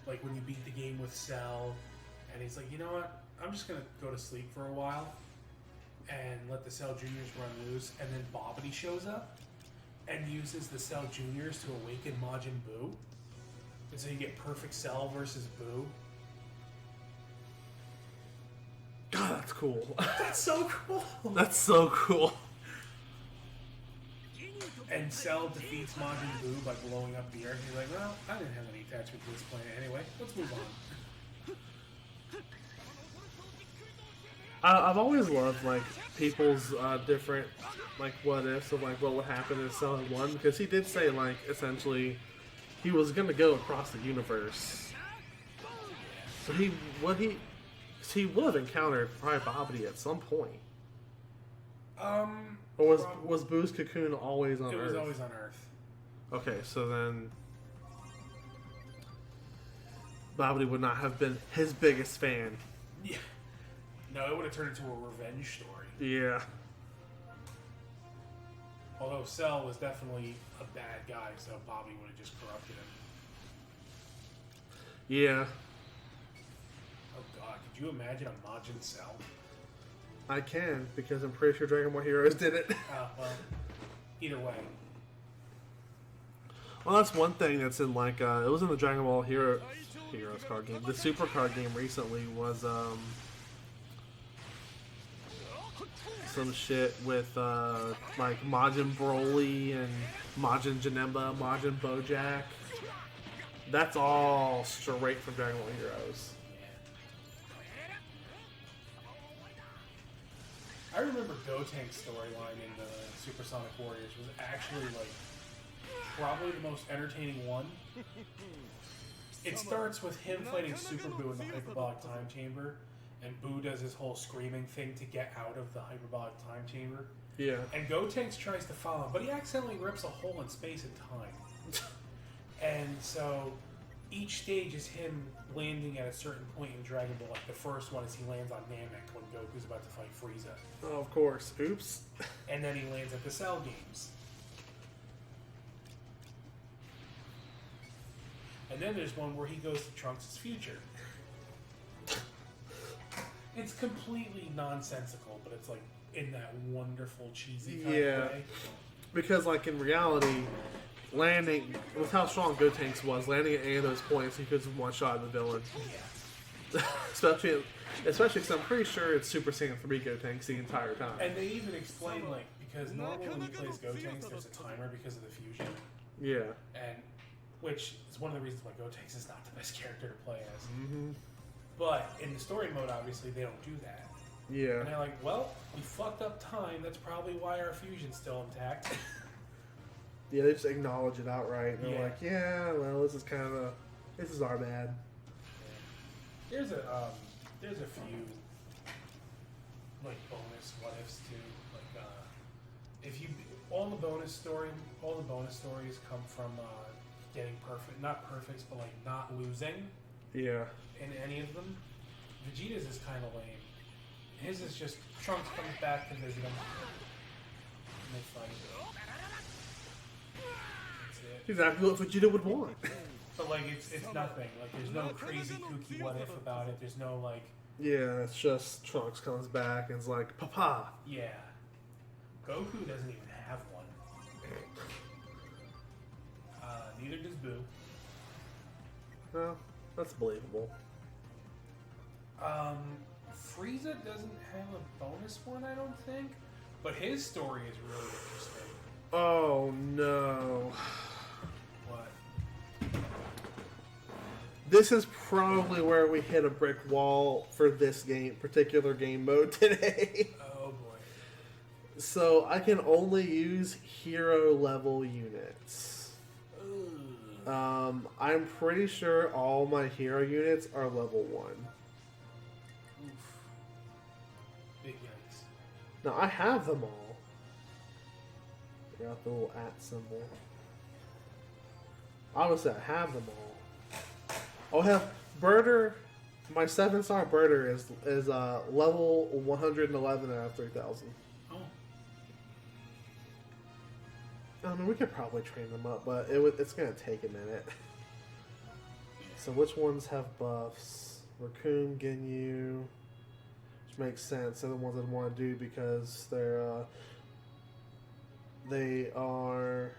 like when you beat the game with Cell and he's like, you know what, I'm just gonna go to sleep for a while and let the Cell Juniors run loose, and then Bobbity shows up and uses the Cell Juniors to awaken Majin Buu, and so you get Perfect Cell versus Buu. God, that's cool. That's so cool. That's so cool. And Cell defeats Majin Buu by blowing up the Earth. He's like, well, I didn't have any attachment to this planet anyway. Let's move on. I've always loved like people's different like what ifs of like what would happen if Cell had won, because he did say like essentially he was gonna go across the universe. So he would have encountered probably Bobbity at some point. Or was Boo's cocoon always on Earth? It was always on Earth. Okay, so then Babidi would not have been his biggest fan. Yeah. No, it would have turned into a revenge story. Yeah. Although Cell was definitely a bad guy, so Bobby would have just corrupted him. Yeah. Oh god, could you imagine a Majin Cell? I can, because I'm pretty sure Dragon Ball Heroes did it. Well, either way. Well, that's one thing that's in, like, it was in the Dragon Ball Heroes card game. The Super card game recently was, some shit with, like, Majin Broly and Majin Janemba, Majin Bojack. That's all straight from Dragon Ball Heroes. I remember Gotank's storyline in the Supersonic Warriors was actually, like, probably the most entertaining one. It starts with him fighting Super Boo in the Hyperbolic Time Chamber, and Boo does his whole screaming thing to get out of the Hyperbolic Time Chamber. Yeah. And Gotenks tries to follow him, but he accidentally rips a hole in space and time. And so each stage is him landing at a certain point in Dragon Ball. Like the first one is he lands on Namek when Goku's about to fight Frieza. Oh, of course. Oops. And then he lands at the Cell games. And then there's one where he goes to Trunks' future. It's completely nonsensical, but it's like in that wonderful, cheesy kind of way. Because, like, in reality, landing, with how strong Gotenks was, landing at any of those points, he could one-shot the villain. Yeah. especially because I'm pretty sure it's Super Saiyan 3 Gotenks the entire time. And they even explain, like, because normally when he plays Gotenks, there's a timer because of the fusion. Yeah. And which is one of the reasons why Gotenks is not the best character to play as. Mm-hmm. But in the story mode, obviously, they don't do that. Yeah. And they're like, well, we fucked up time. That's probably why our fusion's still intact. Yeah, they just acknowledge it outright. And they're Yeah. like, yeah, well, this is our bad. There's a few like bonus what ifs too. Like if you all the bonus stories come from getting not perfects, but like not losing. Yeah. In any of them. Vegeta's is kind of lame. His is just Trunks comes back to visit him. And they fight. That's it. Exactly what Vegeta would want. But like it's nothing. Like there's no crazy kooky what if about it. There's no like Yeah, it's just Trunks comes back and is like, Papa. yeah. Goku doesn't even have one. Neither does Boo. No, that's believable. Frieza doesn't have a bonus one, I don't think. But his story is really interesting. Oh no. What? This is probably where we hit a brick wall for this particular game mode today. Oh boy. So I can only use hero level units. I'm pretty sure all my hero units are level 1. Oof. Big yikes. Now I have them all. I got the little @ symbol. Obviously I have them all. I'll have Birder. My 7-star Birder is level 111 out of 3,000. Oh. I mean, we could probably train them up, but it's going to take a minute. So which ones have buffs? Raccoon, Ginyu, which makes sense. They're the ones I want to do because they are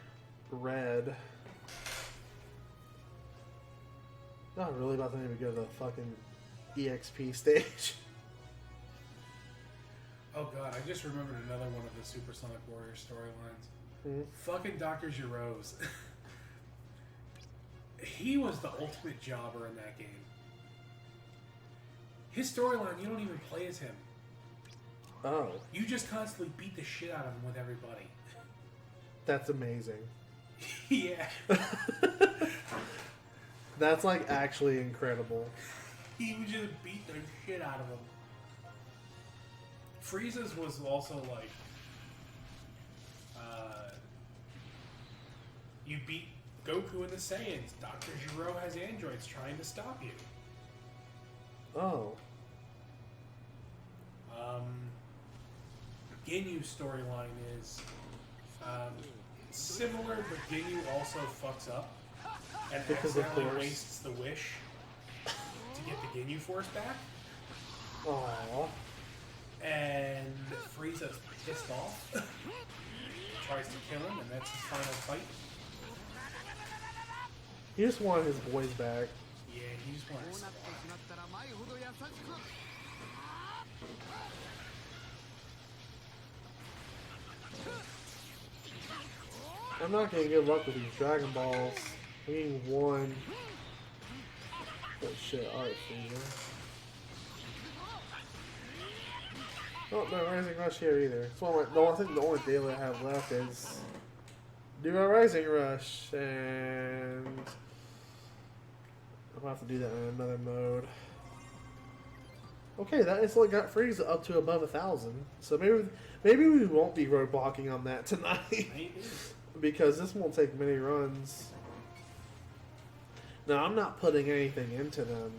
red. Not really about to even go to the fucking EXP stage. Oh god, I just remembered another one of the Supersonic Warrior storylines. Mm-hmm. Fucking Dr. Giroz. He was the ultimate jobber in that game. His storyline, you don't even play as him. Oh. You just constantly beat the shit out of him with everybody. That's amazing. Yeah. That's like actually incredible. He would just beat the shit out of him. Frieza's was also like, you beat Goku and the Saiyans. Dr. Gero has androids trying to stop you. Oh. Ginyu's storyline is similar, but Ginyu also fucks up and Because of accidentally course. wastes the wish to get the Ginyu Force back. Aww. And Frieza's pissed off. Tries to kill him, and that's his final fight. He just wanted his boys back. Yeah, he just wants to. I'm not getting good luck with these Dragon Balls. We need one. Oh shit, alright, Frieza. Oh, no Rising Rush here either. It's one of my, no, I think the only daily I have left is do a Rising Rush, and I'll have to do that in another mode. Okay, that instantly got Frieza up to above 1,000. So maybe we won't be roadblocking on that tonight. Maybe. Because this won't take many runs. Now, I'm not putting anything into them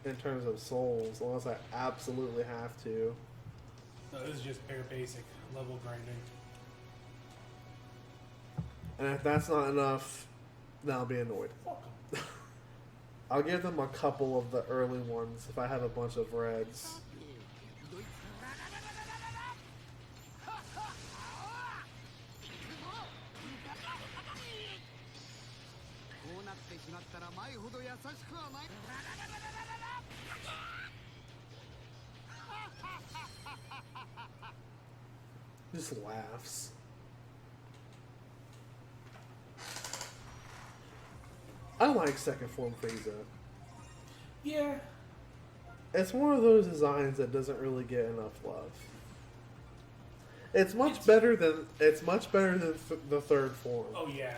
in terms of souls, unless I absolutely have to. No, this is just bare basic level grinding. And if that's not enough, then I'll be annoyed. Fuck 'em. I'll give them a couple of the early ones if I have a bunch of reds. Just laughs. I like second form Frieza. Yeah. It's one of those designs that doesn't really get enough love. It's much better than the third form. Oh yeah.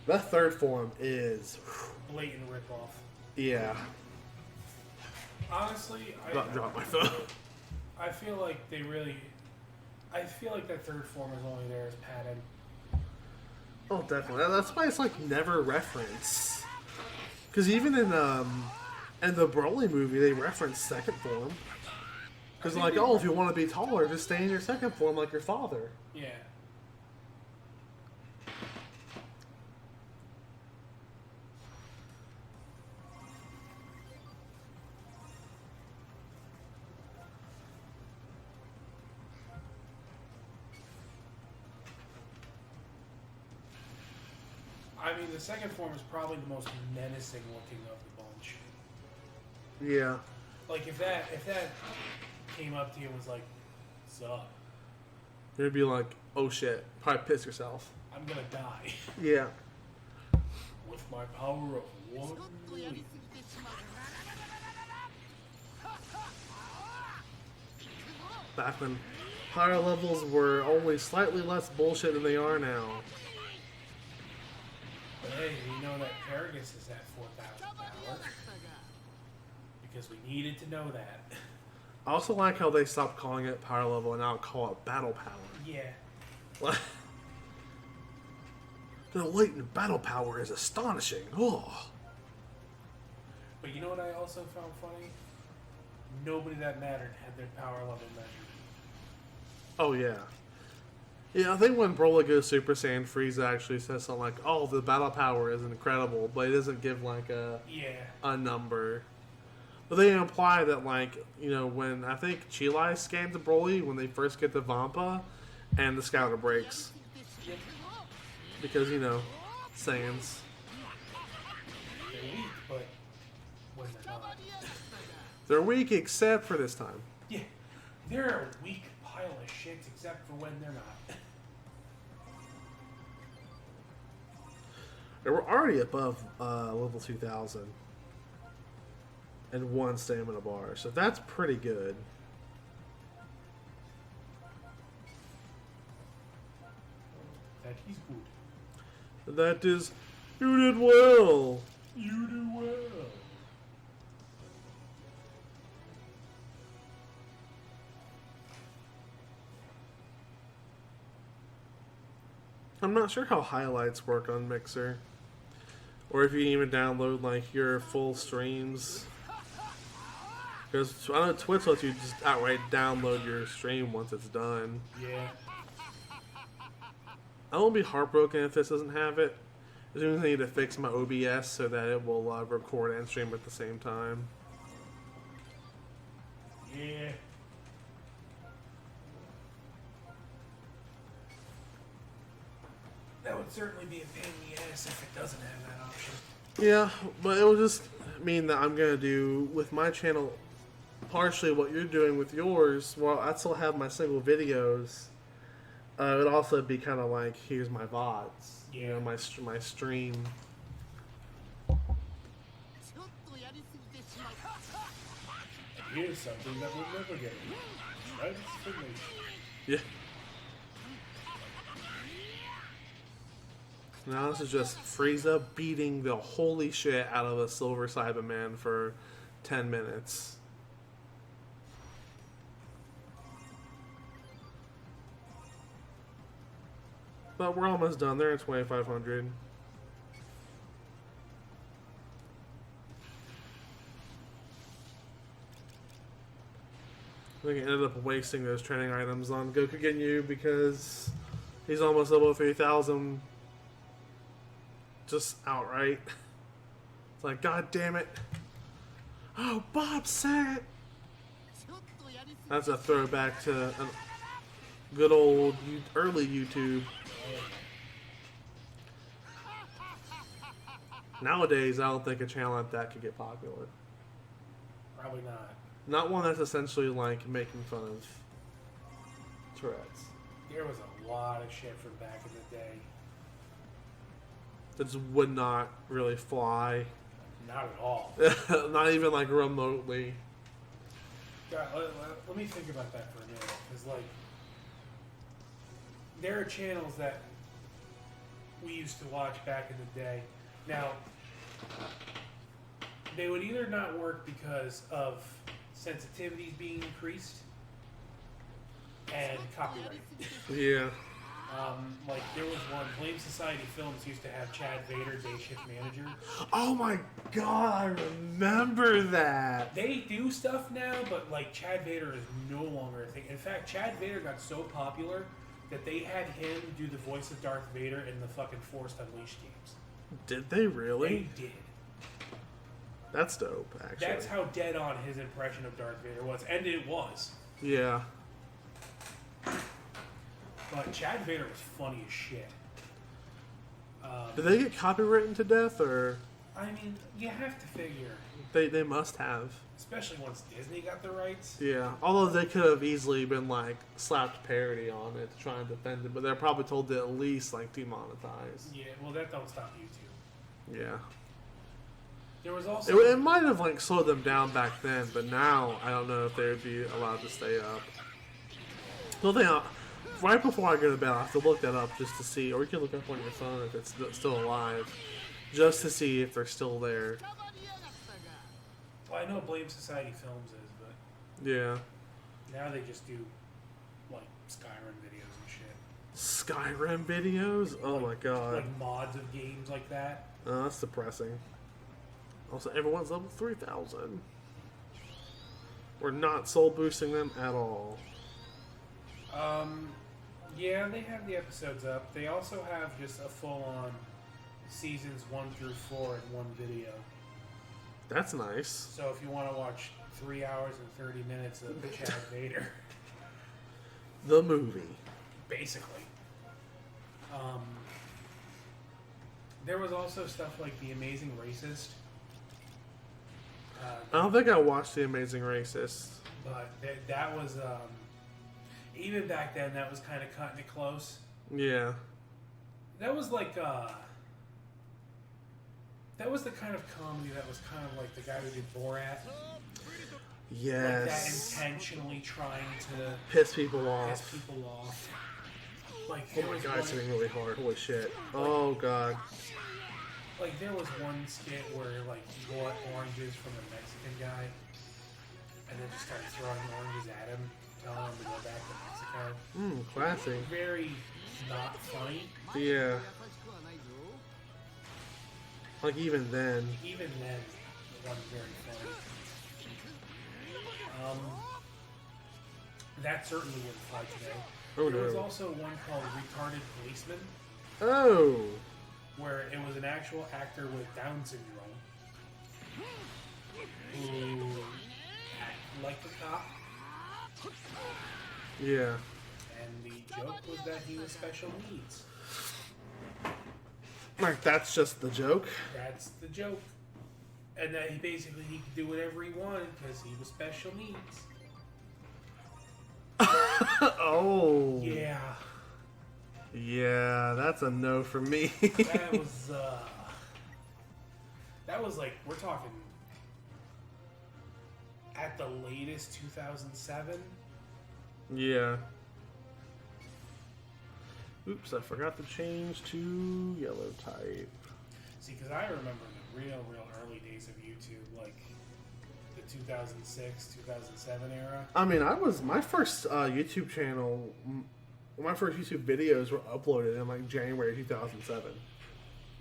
That third form is Blatant ripoff. yeah. Honestly, Not drop my phone. I feel like they really. I feel like that third form is only there as padded. Oh, definitely. That's why it's like never referenced. Because even in the Broly movie, they reference second form. Because like, oh, if you want to be taller, just stay in your second form like your father. Yeah. I mean, the second form is probably the most menacing looking of the bunch. Yeah. Like if that came up to you and was like, "What's up? You'd be like, oh shit, probably piss yourself. I'm gonna die Yeah. with my power of one leap." Back when higher levels were only slightly less bullshit than they are now. But hey, we know that Paragus is at 4,000 power because we needed to know that. I also like how they stopped calling it power level and now call it battle power. Yeah. The latent battle power is astonishing. Oh. But you know what I also found funny? Nobody that mattered had their power level measured. Oh yeah. Yeah, I think when Broly goes Super Saiyan, Frieza actually says something like, "Oh, the battle power is incredible," but he doesn't give like a number. But they imply that, like, you know, when I think Chilai scanned the Broly when they first get the Vampa, and the Scouter breaks because you know, Saiyans. They're weak, but when they're not. They're weak except for this time. Yeah, they're a weak pile of shit except for when they're not. They were already above level 2,000 and 1 stamina bar, so that's pretty good. That he's good. That is, you did well. You do well. I'm not sure how highlights work on Mixer. Or if you even download like your full streams. Because I know Twitch lets you just outright download your stream once it's done. Yeah. I won't be heartbroken if this doesn't have it. I just need to fix my OBS so that it will record and stream at the same time. Yeah. That would certainly be a pain in the ass if it doesn't have that option. Yeah, but it will just mean that I'm going to do with my channel partially what you're doing with yours. Well, I still have my single videos. It would also be kind of like, here's my VODs. Yeah. You know, my stream. Here's something that we'll never get. Transformation. Yeah. Now this is just Frieza beating the holy shit out of a Silver Cyberman for 10 minutes. But we're almost done. They're at 2,500. I think I ended up wasting those training items on Goku Ginyu because he's almost level 3,000 just outright. It's like, god damn it. Oh, Bob said it! That's a throwback to a good old early YouTube. Nowadays, I don't think a channel like that could get popular. Probably not. Not one that's essentially like making fun of Tourette's. There was a lot of shit from back in the day. That just would not really fly. Not at all. Not even like remotely. God, let me think about that for a minute. Because, like, there are channels that we used to watch back in the day. Now, they would either not work because of sensitivities being increased and copyright. Yeah. Like, there was one, Blame Society Films used to have Chad Vader, Day Shift Manager. Oh my god, I remember that. They do stuff now, but, like, Chad Vader is no longer a thing. In fact, Chad Vader got so popular that they had him do the voice of Darth Vader in the fucking Force Unleashed games. Did they really? They did. That's dope, actually. That's how dead on his impression of Darth Vader was. And it was. Yeah. But Chad Vader was funny as shit. Did they get copywritten to death, or? I mean, you have to figure. They must have. Especially once Disney got the rights. Yeah. Although they could have easily been, like, slapped parody on it to try and defend it, but they're probably told to at least, like, demonetize. Yeah, well, that don't stop YouTube. Yeah. There was also... It might have, like, slowed them down back then, but now I don't know if they would be allowed to stay up. The thing, right before I go to bed, I have to look that up just to see, or you can look up on your phone if it's still alive, just to see if they're still there. Well, I know Blame Society Films is, but Yeah. now they just do, like, Skyrim videos and shit. Skyrim videos? Oh my god. Like mods of games like that. That's depressing. Also, everyone's level 3,000. We're not soul boosting them at all. Yeah, they have the episodes up. They also have just a full-on seasons 1 through 4 in one video. That's nice. So if you want to watch 3 hours and 30 minutes of Chad Vader, The movie. basically. There was also stuff like The Amazing Racist. I don't think I watched The Amazing Racist. But that was, even back then, that was kind of cutting it close. Yeah. That was like, that was the kind of comedy that was kind of like the guy who did Borat. Yes. Like that intentionally trying to Piss people off. piss people off. Like, Oh my god, it's hitting really hard. Holy shit. Oh god. Like, there was one skit where, like, he bought oranges from a Mexican guy and then just started throwing oranges at him. telling him to go back to Mexico. Classy. Very not funny. Yeah. Like even then. Even then, it wasn't very funny. That certainly wouldn't fly today. Oh, there was no. also one called Retarded Policeman, Oh. where it was an actual actor with Down syndrome who acted like the cop. Yeah. And the joke was that he was special needs. Like that's just the joke. That's the joke. And that he could do whatever he wanted because he was special needs. Oh. Yeah. Yeah, that's a no for me. That was like, we're talking at the latest 2007. Yeah. Oops, I forgot to change to yellow type. See, because I remember the real early days of YouTube, like the 2006, 2007 era. I mean, my first YouTube channel, my first YouTube videos were uploaded in like January 2007.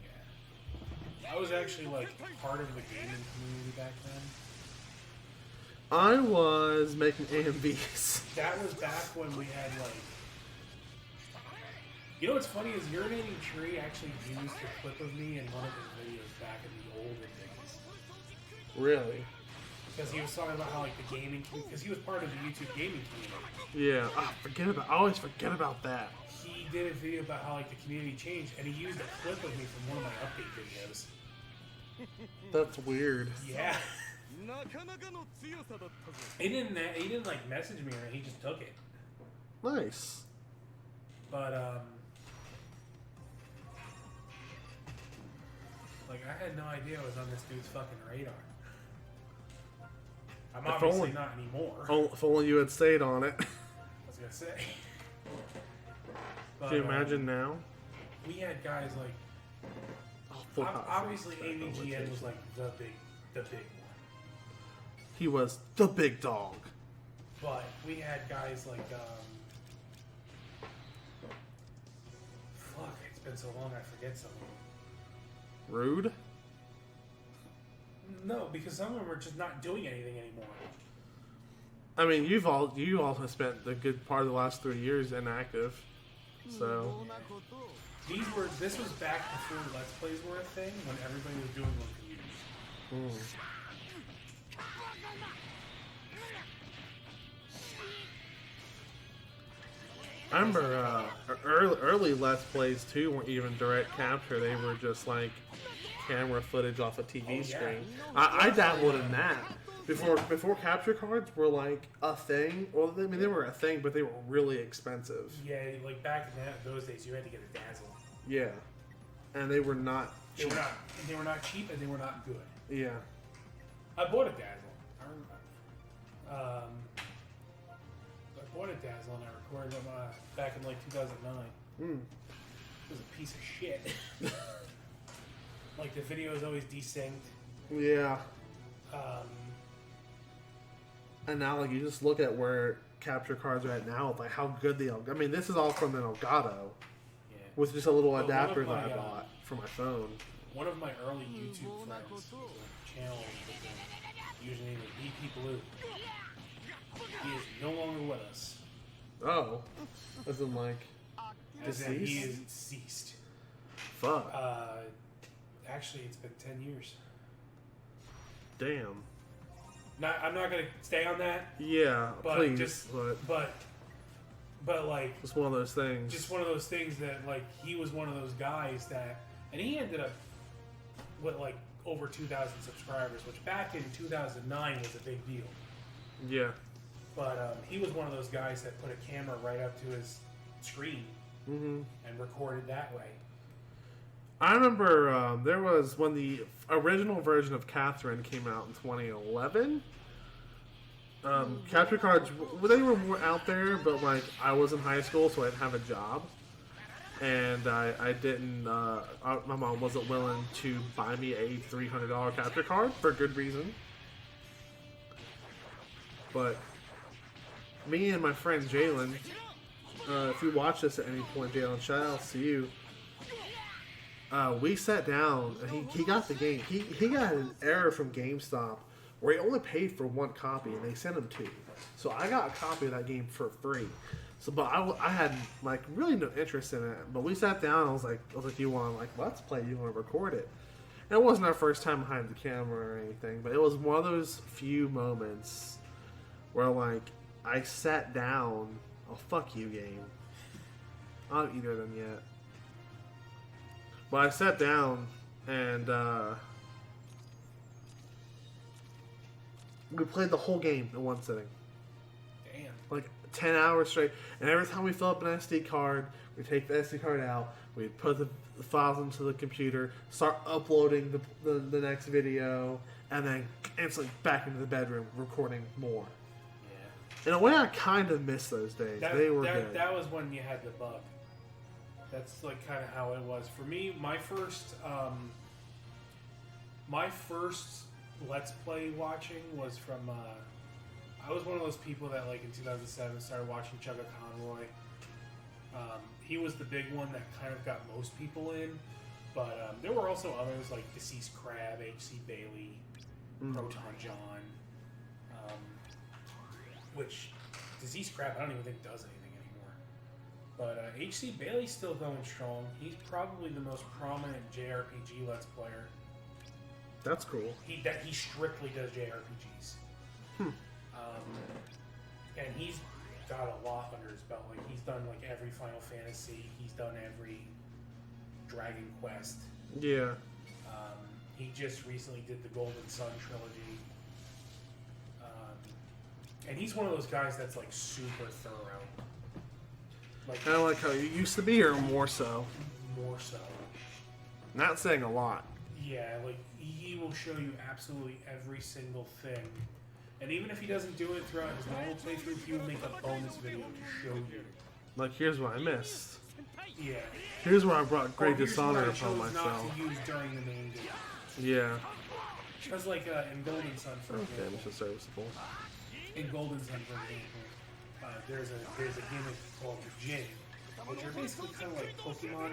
Yeah. I was actually like part of the gaming community back then. I was making AMVs. That was back when we had like... You know what's funny is Urinating Tree actually used a clip of me in one of his videos back in the olden days. Really? Because he was talking about how like the gaming... Because he was part of the YouTube gaming community. Yeah. I always forget about that. He did a video about how like the community changed, and he used a clip of me from one of my update videos. That's weird. Yeah. He didn't like message me or anything, he just took it. Nice. But like I had no idea I was on this dude's fucking radar. I'm obviously not anymore. If only you had stayed on it. I was gonna say. But, Can you imagine now? We had guys like obviously AVGN was like the big one. He was the big dog. But we had guys like fuck, it's been so long I forget some of them. Rude? No, because some of them are just not doing anything anymore. I mean, you also spent the good part of the last 3 years inactive, so. This was back before Let's Plays were a thing, when everybody was doing one community. I remember early Let's Plays too weren't even direct capture. They were just like camera footage off a TV screen. I dabbled in that before capture cards were like a thing. Well, I mean they were a thing, but they were really expensive. Yeah, like back in those days, you had to get a Dazzle. Yeah, and they were not cheap. They were not cheap, and they were not good. Yeah. I bought a Dazzle. I remember. I bought a Dazzle and I recorded them back in like 2009. It was a piece of shit. Like the video is always desynced. Yeah. And now, like, you just look at where capture cards are at now, like how good they are. I mean, this is all from an Elgato. Yeah. With just a little adapter that I bought for my phone. One of my early YouTube friends was a channel with the username of BP Blue. He is no longer with us. Oh. As in, like, deceased? He is deceased. Fuck. Actually, it's been 10 years. Damn. I'm not gonna stay on that. Yeah, but please. But like, it's one of those things. Just one of those things that like he was one of those guys that, and he ended up with like over 2,000 subscribers, which back in 2009 was a big deal. Yeah. But he was one of those guys that put a camera right up to his screen and recorded that way. I remember there was when the original version of Catherine came out in 2011. Capture cards, they were more out there, but like I was in high school, so I didn't have a job, and I didn't. My mom wasn't willing to buy me a $300 capture card for good reason. But me and my friend Jalen, if you watch this at any point, Jalen, shout out to you. We sat down and he got the game. He got an error from GameStop where he only paid for one copy and they sent him two. So I got a copy of that game for free. So, but I had like really no interest in it. But we sat down and I was like, you want to like let's play? You want to record it? And it wasn't our first time behind the camera or anything, but it was one of those few moments where like I sat down. Oh fuck you, game. I don't either of them yet. But I sat down and we played the whole game in one sitting. Damn. Like 10 hours straight. And every time we fill up an SD card, we take the SD card out, we put the files into the computer, start uploading the next video, and then instantly back into the bedroom recording more. Yeah. In a way, I kind of miss those days. They were good. That was when you had the bug. That's like kind of how it was for me. My first Let's Play watching was from. I was one of those people that like in 2007 started watching Chugga Conroy. He was the big one that kind of got most people in, but there were also others like Deceased Crab, H.C. Bailey, Proton John, which Deceased Crab I don't even think does anything. But H.C. Bailey's still going strong. He's probably the most prominent JRPG Let's Player. That's cool. He strictly does JRPGs. And he's got a lot under his belt. Like he's done like every Final Fantasy. He's done every Dragon Quest. Yeah. He just recently did the Golden Sun trilogy. And he's one of those guys that's like super thorough. Like, kind of like how you used to be, or more so? More so. Not saying a lot. Yeah, like, he will show you absolutely every single thing. And even if he doesn't do it throughout his normal playthrough, he will make a bonus video to show you. Like, here's what I missed. Yeah. Here's where I brought great dishonor upon myself. Not to use during the main game. Yeah. Because, like, in Golden Sun, for example. Okay, Mr. Serviceable. In Golden Sun, for example. There's a gimmick called the Ginyu, which are basically kind of like Pokemon,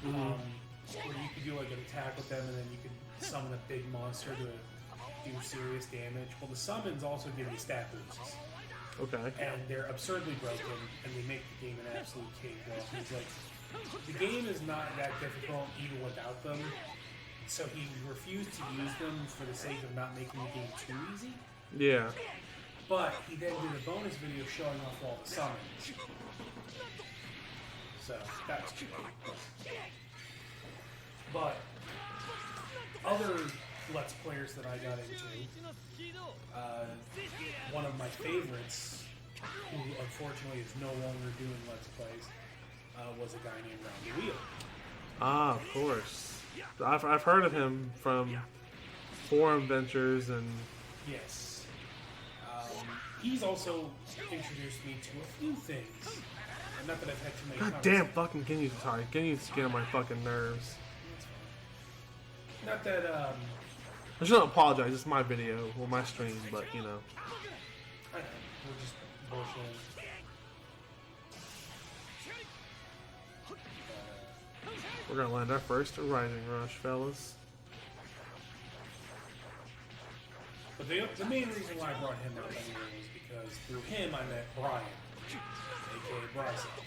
where you could do like an attack with them, and then you could summon a big monster to do serious damage. Well, the summons also give you stat boosts. Okay. And they're absurdly broken, and they make the game an absolute cakewalk. He's like, the game is not that difficult even without them, so he refused to use them for the sake of not making the game too easy. Yeah. But he then did a bonus video showing off all the summons. So, that's cool. But, other Let's Players that I got into, one of my favorites, who unfortunately is no longer doing Let's Plays, was a guy named Round the Wheel. Ah, of course. I've heard of him from forum ventures and... Yes. He's also introduced me to a few things. Not that I've had too many God damn fucking Ginyu, sorry. Ginyu's getting on my fucking nerves. Not that, I shouldn't apologize, it's my video, or my stream, but, you know. I know, we're just bullshitting. We're gonna land our first Rising Rush, fellas. But the main reason why I brought him up anyway was because through him I met Brian, aka Bryself.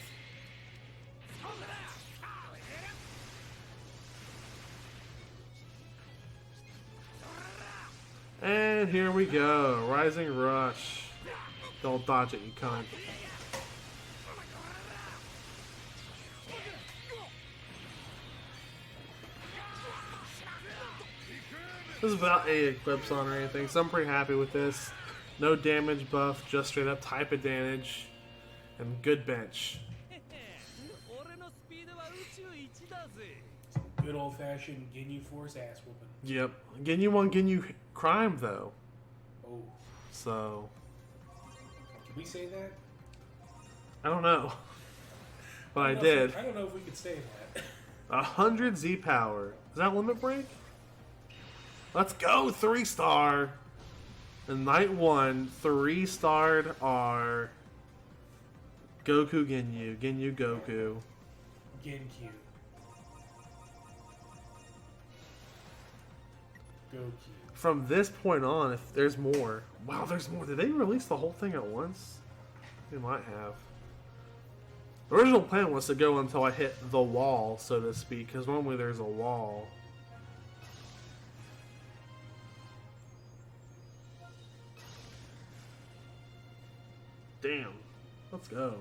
And here we go, Rising Rush. Don't dodge it, you cunt. This is without any Eclipse on or anything, so I'm pretty happy with this. No damage buff, just straight up type advantage, and good bench. Good old fashioned Ginyu Force ass whooping. Yep. Ginyu won Ginyu Crime though. Oh. So. Can we say that? I don't know. But I did. I don't know if we could say that. 100 Z power. Is that limit break? Let's go, 3-star. In night 1, 3-starred are Goku Ginyu, Ginyu Goku. Genkyu. Goku. From this point on, if there's more. Wow, there's more. Did they release the whole thing at once? They might have. The original plan was to go until I hit the wall, so to speak, because normally there's a wall. Damn. Let's go.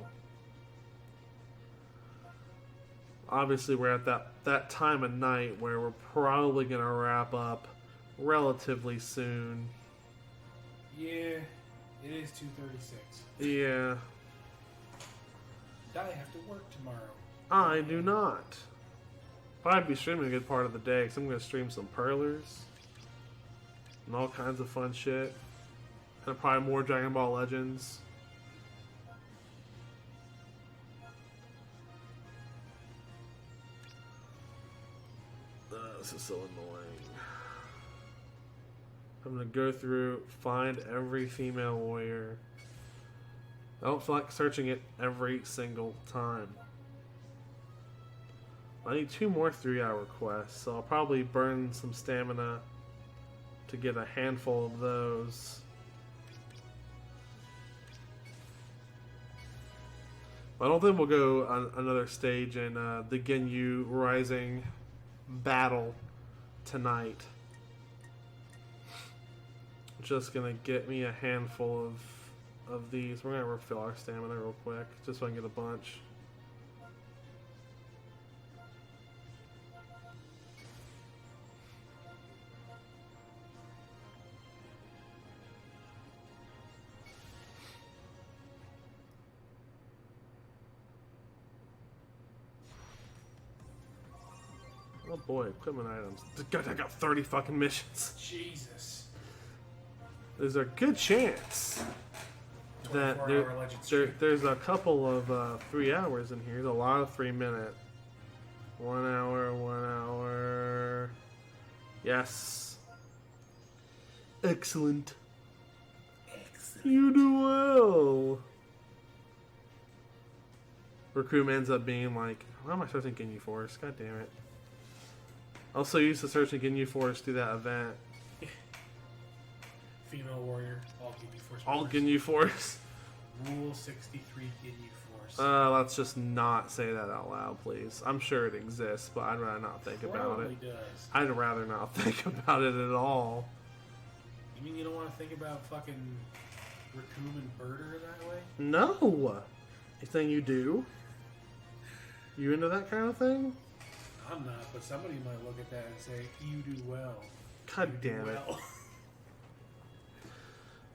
Obviously, we're at that time of night where we're probably going to wrap up relatively soon. Yeah, it is 2:36. Yeah. I have to work tomorrow. I do not. But I'd be streaming a good part of the day, because I'm going to stream some PERLERS and all kinds of fun shit. And probably more Dragon Ball Legends. This is so annoying. I'm gonna go through, find every female warrior. I don't feel like searching it every single time. I need 2 more 3-hour quests, so I'll probably burn some stamina to get a handful of those. I don't think we'll go on another stage in the Ginyu Rising battle tonight. Just gonna get me a handful of these. We're gonna refill our stamina real quick, just so I can get a bunch. Oh boy, equipment items. I got 30 fucking missions. Jesus. There's a good chance that there's a couple of 3 hours in here. There's a lot of 3-minute. 1 hour, 1 hour. Yes. Excellent. Excellent. You do well. Recruitment ends up being like, why am I searching Ginyu Forest? God damn it. Also used to searching Ginyu Forest through that event. Female warrior, all Ginyu Force. All Ginyu Force. Rule 63 Ginyu Force. Let's just not say that out loud, please. I'm sure it exists, but I'd rather not think about it. Does. I'd rather not think about it at all. You mean you don't want to think about fucking Raccoon and Birder that way? No! You think you do? You into that kind of thing? I'm not, but somebody might look at that and say, you do well. God damn it.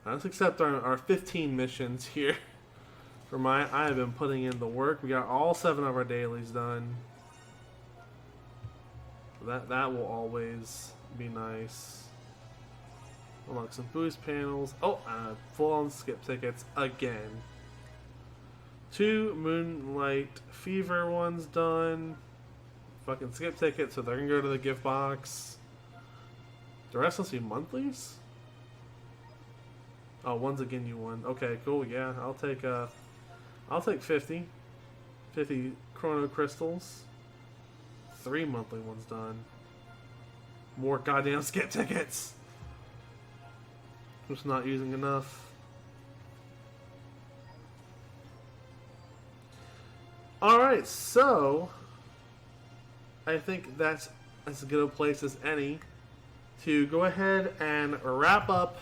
Let's accept our 15 missions here. I have been putting in the work. We got all 7 of our dailies done. That will always be nice. Unlock some boost panels. Oh, full-on skip tickets again. 2 Moonlight Fever ones done. Fucking skip tickets, so they're gonna go to the gift box. The rest will see monthlies. Oh, one's a Ginyu one. Okay, cool. Yeah, I'll take 50 Chrono Crystals. 3 monthly ones done. More goddamn skip tickets. Just not using enough. Alright, so I think that's as good a place as any to go ahead and wrap up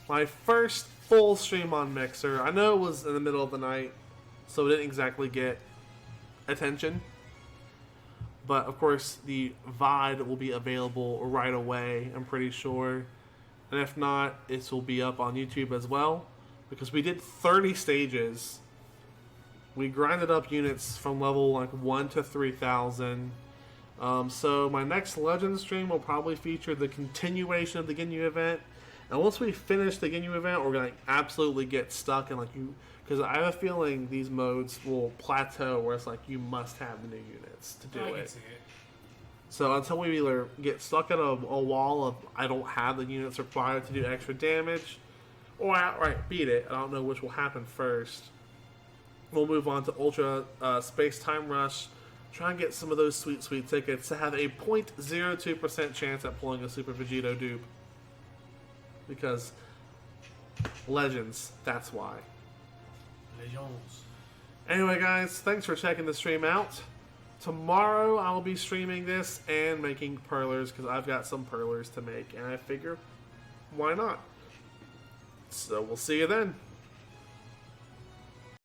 my first full stream on Mixer. I know it was in the middle of the night, so it didn't exactly get attention. But, of course, the VOD will be available right away, I'm pretty sure. And if not, it will be up on YouTube as well. Because we did 30 stages. We grinded up units from level 1 to 3,000. So my next Legend stream will probably feature the continuation of the Ginyu event. And once we finish the Ginyu event, we're going to absolutely get stuck in because I have a feeling these modes will plateau where it's you must have the new units to do I it. can see it. So until we either get stuck at a wall of I don't have the units required to do extra damage, or outright beat it. I don't know which will happen first. We'll move on to Ultra Space Time Rush. Try and get some of those sweet, sweet tickets to have a 0.02% chance at pulling a Super Vegito dupe. Because Legends, that's why. Legends. Anyway, guys, thanks for checking the stream out. Tomorrow I'll be streaming this and making Perlers because I've got some Perlers to make, and I figure, why not? So we'll see you then.